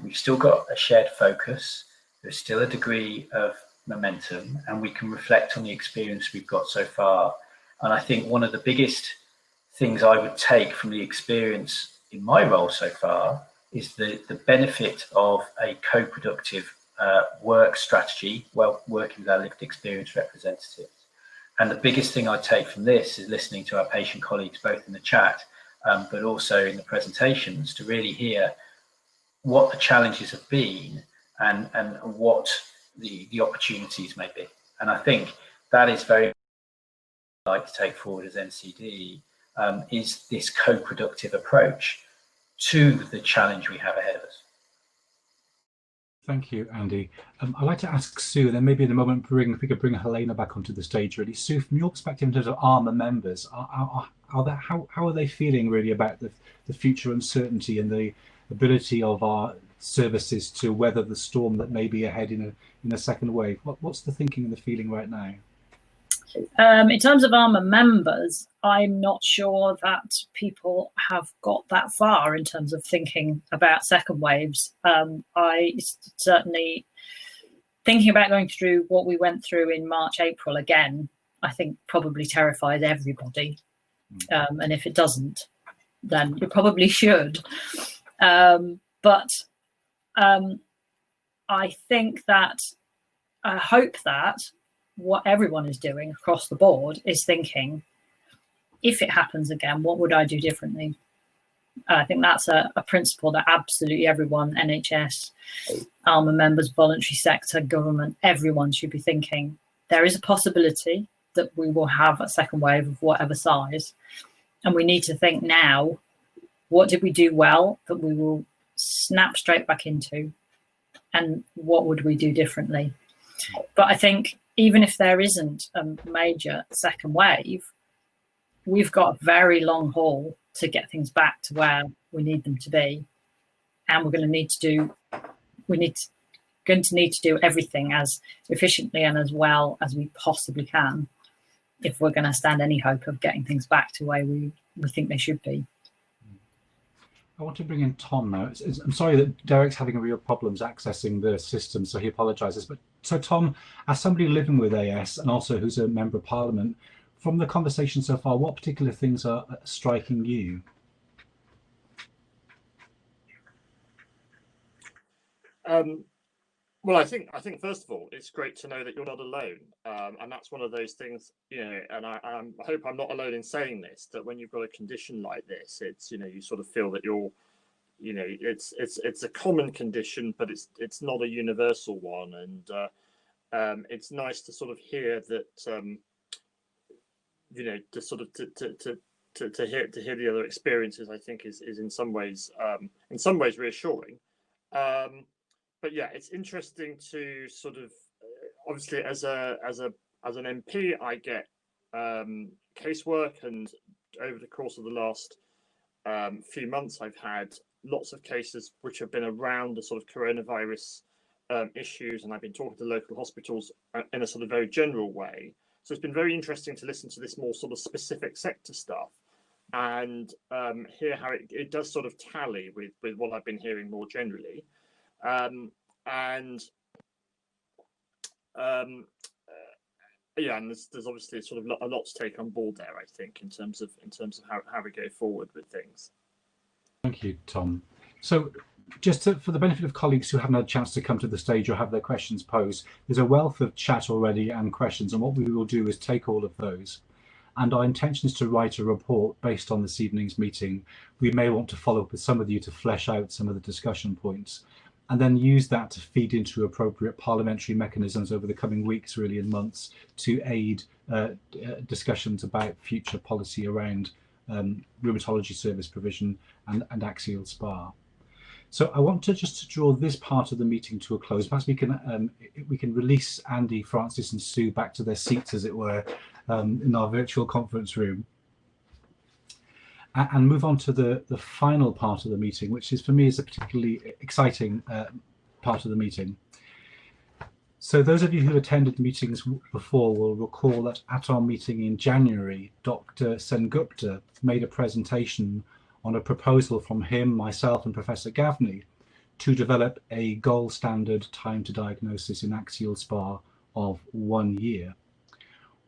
we've still got a shared focus, there's still a degree of momentum, and we can reflect on the experience we've got so far. And I think one of the biggest things I would take from the experience in my role so far is the benefit of a co-productive work strategy, well, working with our lived experience representatives. And the biggest thing I take from this is listening to our patient colleagues, both in the chat, but also in the presentations, to really hear what the challenges have been and what the opportunities may be. And I think that is very like to take forward as NCD, is this co-productive approach to the challenge we have ahead of us. Thank you, Andy. I'd like to ask Sue, and then maybe in a moment if we could bring Helena back onto the stage. Really, Sue, from your perspective in terms of ARMA members, how are they feeling really about the future uncertainty and the ability of our services to weather the storm that may be ahead in a second wave? What's the thinking and the feeling right now? In terms of ARMA members, I'm not sure that people have got that far in terms of thinking about second waves. I certainly, thinking about going through what we went through in March, April again, I think probably terrifies everybody. And if it doesn't, then it probably should. But I think that, I hope that what everyone is doing across the board is thinking, if it happens again, what would I do differently? I think that's a principle that absolutely everyone, NHS, ARMA members, voluntary sector, government, everyone should be thinking. There is a possibility that we will have a second wave of whatever size. And we need to think now, what did we do well that we will snap straight back into? And what would we do differently? But I think even if there isn't a major second wave, we've got a very long haul to get things back to where we need them to be. And we're going to need to do everything as efficiently and as well as we possibly can if we're going to stand any hope of getting things back to where we think they should be. I want to bring in Tom now. I'm sorry that Derek's having real problems accessing the system, so he apologises. But so Tom, as somebody living with AS and also who's a member of Parliament, from the conversation so far, what particular things are striking you? Well, I think first of all, it's great to know that you're not alone, and that's one of those things, you know. And I hope I'm not alone in saying this. That when you've got a condition like this, it's, you know, you sort of feel that you're, you know, it's a common condition, but it's not a universal one. And it's nice to sort of hear that, you know, to sort of to hear the other experiences. I think is in some ways reassuring. But yeah, it's interesting to sort of, obviously as an MP, I get casework, and over the course of the last few months, I've had lots of cases which have been around the sort of coronavirus issues, and I've been talking to local hospitals in a sort of very general way. So it's been very interesting to listen to this more sort of specific sector stuff and hear how it does sort of tally with what I've been hearing more generally. Yeah, and there's obviously sort of a lot to take on board there, I think, in terms of how we go forward with things. Thank you, Tom. So just for the benefit of colleagues who haven't had a chance to come to the stage or have their questions posed, there's a wealth of chat already and questions, and what we will do is take all of those. And our intention is to write a report based on this evening's meeting. We may want to follow up with some of you to flesh out some of the discussion points, and then use that to feed into appropriate parliamentary mechanisms over the coming weeks, really, and months, to aid discussions about future policy around rheumatology service provision and Axial SpA. So I want to just draw this part of the meeting to a close. Perhaps we can release Andy, Francis and Sue back to their seats, as it were, in our virtual conference room, and move on to the final part of the meeting, which is, for me, is a particularly exciting part of the meeting. So those of you who attended meetings before will recall that at our meeting in January, Dr. Sengupta made a presentation on a proposal from him, myself and Professor Gavney to develop a gold standard time to diagnosis in Axial SpA of 1 year.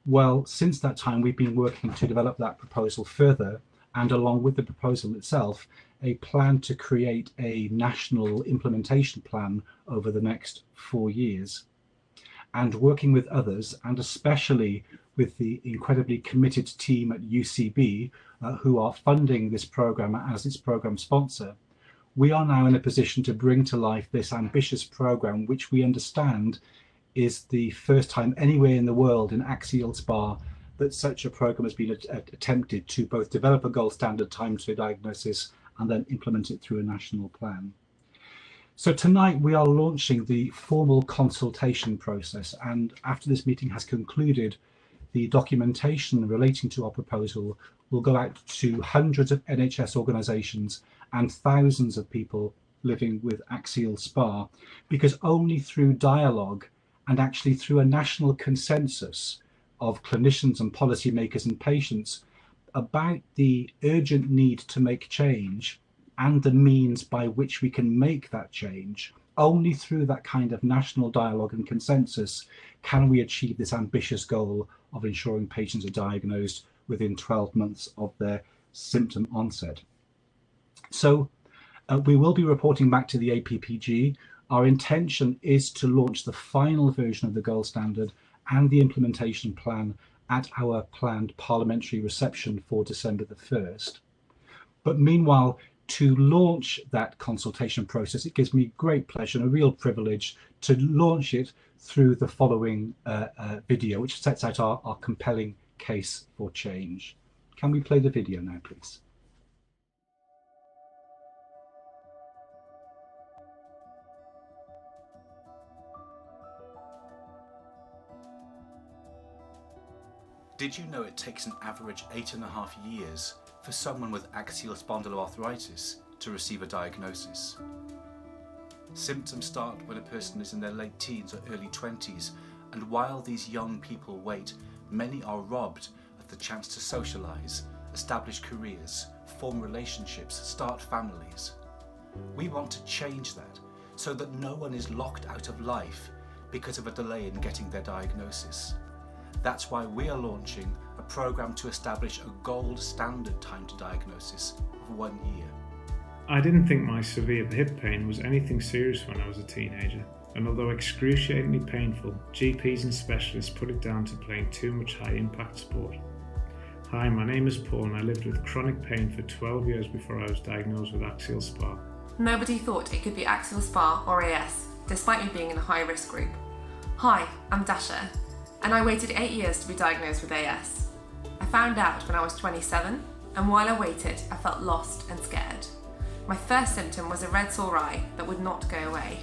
Well, since that time, we've been working to develop that proposal further, and along with the proposal itself, a plan to create a national implementation plan over the next 4 years. And working with others, and especially with the incredibly committed team at UCB, who are funding this program as its program sponsor, we are now in a position to bring to life this ambitious program, which we understand is the first time anywhere in the world in Axial SpA that such a program has been attempted to both develop a gold standard time to diagnosis and then implement it through a national plan. So tonight we are launching the formal consultation process, and after this meeting has concluded, the documentation relating to our proposal will go out to hundreds of NHS organisations and thousands of people living with Axial SpA, because only through dialogue and actually through a national consensus of clinicians and policymakers and patients about the urgent need to make change and the means by which we can make that change, only through that kind of national dialogue and consensus can we achieve this ambitious goal of ensuring patients are diagnosed within 12 months of their symptom onset. So we will be reporting back to the APPG. Our intention is to launch the final version of the gold standard and the implementation plan at our planned parliamentary reception for December the 1st. But meanwhile, to launch that consultation process, it gives me great pleasure and a real privilege to launch it through the following video, which sets out our compelling case for change. Can we play the video now, please? Did you know it takes an average 8.5 years for someone with axial spondyloarthritis to receive a diagnosis? Symptoms start when a person is in their late teens or early 20s, and while these young people wait, many are robbed of the chance to socialise, establish careers, form relationships, start families. We want to change that so that no one is locked out of life because of a delay in getting their diagnosis. That's why we are launching a programme to establish a gold standard time to diagnosis of 1 year. I didn't think my severe hip pain was anything serious when I was a teenager, and although excruciatingly painful, GPs and specialists put it down to playing too much high-impact sport. Hi, my name is Paul and I lived with chronic pain for 12 years before I was diagnosed with Axial SpA. Nobody thought it could be Axial SpA or AS, despite me being in a high-risk group. Hi, I'm Dasha, and I waited 8 years to be diagnosed with AS. I found out when I was 27, and while I waited, I felt lost and scared. My first symptom was a red sore eye that would not go away.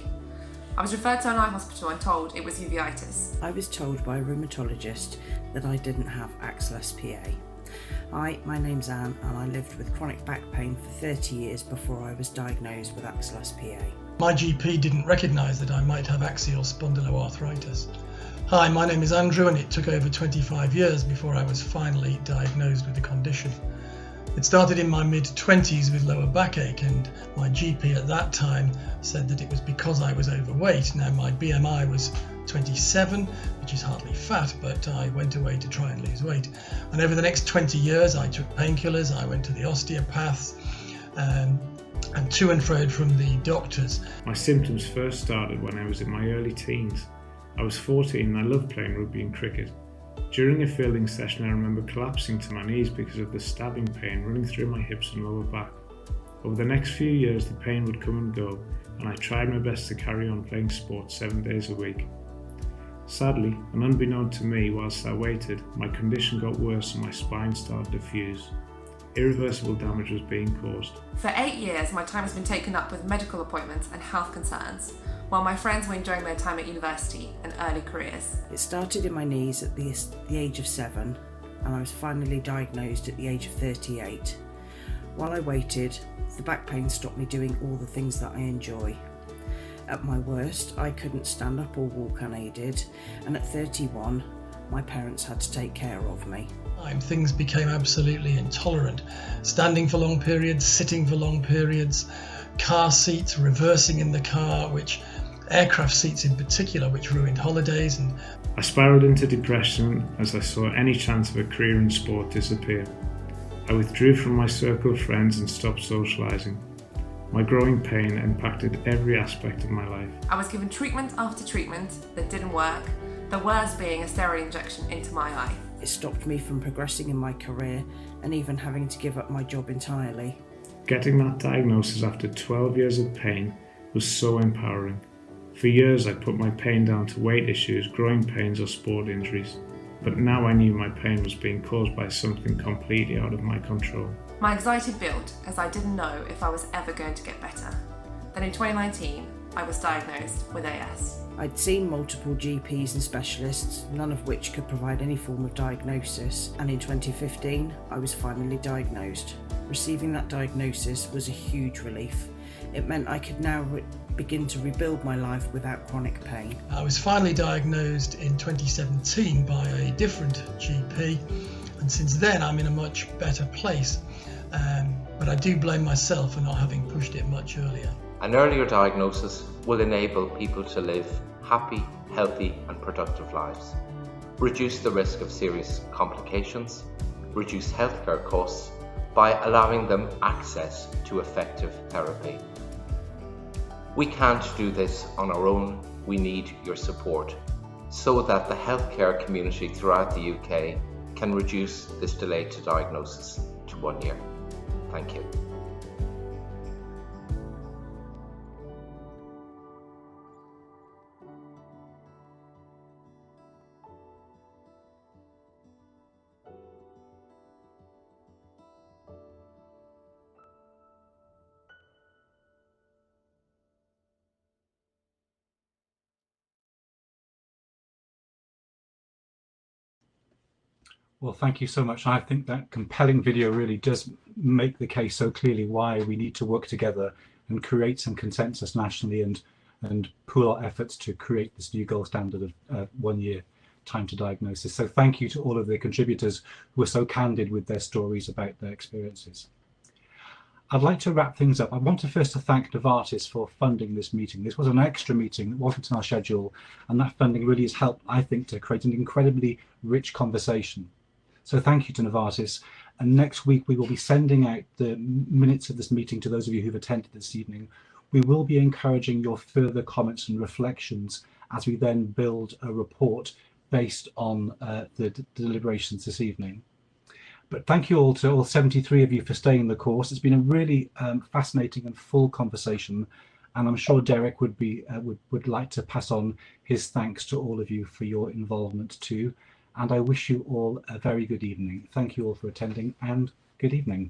I was referred to an eye hospital and told it was uveitis. I was told by a rheumatologist that I didn't have Axial SpA. Hi, my name's Anne and I lived with chronic back pain for 30 years before I was diagnosed with Axial SpA. My GP didn't recognise that I might have axial spondyloarthritis. Hi, my name is Andrew and it took over 25 years before I was finally diagnosed with the condition. It started in my mid-20s with lower backache, and my GP at that time said that it was because I was overweight. Now my BMI was 27, which is hardly fat, but I went away to try and lose weight. And over the next 20 years I took painkillers, I went to the osteopath, and to and fro from the doctors. My symptoms first started when I was in my early teens. I was 14 and I loved playing rugby and cricket. During a fielding session I remember collapsing to my knees because of the stabbing pain running through my hips and lower back. Over the next few years the pain would come and go, and I tried my best to carry on playing sport 7 days a week. Sadly, and unbeknown to me whilst I waited, my condition got worse and my spine started to fuse. Irreversible damage was being caused. For 8 years, my time has been taken up with medical appointments and health concerns, while my friends were enjoying their time at university and early careers. It started in my knees at the age of 7 and I was finally diagnosed at the age of 38. While I waited, the back pain stopped me doing all the things that I enjoy. At my worst, I couldn't stand up or walk unaided, and at 31, my parents had to take care of me. Things became absolutely intolerant. Standing for long periods, sitting for long periods, car seats, reversing in the car, aircraft seats in particular, which ruined holidays. And I spiralled into depression as I saw any chance of a career in sport disappear. I withdrew from my circle of friends and stopped socialising. My growing pain impacted every aspect of my life. I was given treatment after treatment that didn't work, the worst being a steroid injection into my eye. It stopped me from progressing in my career and even having to give up my job entirely. Getting that diagnosis after 12 years of pain was so empowering. For years I put my pain down to weight issues, growing pains or sport injuries. But now I knew my pain was being caused by something completely out of my control. My anxiety built as I didn't know if I was ever going to get better. Then in 2019, I was diagnosed with AS. I'd seen multiple GPs and specialists, none of which could provide any form of diagnosis, and in 2015 I was finally diagnosed. Receiving that diagnosis was a huge relief. It meant I could now begin to rebuild my life without chronic pain. I was finally diagnosed in 2017 by a different GP, and since then I'm in a much better place. But I do blame myself for not having pushed it much earlier. An earlier diagnosis will enable people to live happy, healthy and productive lives, reduce the risk of serious complications, reduce healthcare costs by allowing them access to effective therapy. We can't do this on our own. We need your support so that the healthcare community throughout the UK can reduce this delay to diagnosis to 1 year. Thank you. Well, thank you so much. I think that compelling video really does make the case so clearly why we need to work together and create some consensus nationally and pool our efforts to create this new gold standard of 1 year time to diagnosis. So thank you to all of the contributors who were so candid with their stories about their experiences. I'd like to wrap things up. I want to first thank Novartis for funding this meeting. This was an extra meeting that wasn't in our schedule, and that funding really has helped, I think, to create an incredibly rich conversation. So thank you to Novartis. And next week we will be sending out the minutes of this meeting to those of you who've attended this evening. We will be encouraging your further comments and reflections as we then build a report based on the deliberations this evening. But thank you all to all 73 of you for staying the course. It's been a really fascinating and full conversation, and I'm sure Derek would like to pass on his thanks to all of you for your involvement too. And I wish you all a very good evening. Thank you all for attending, and good evening.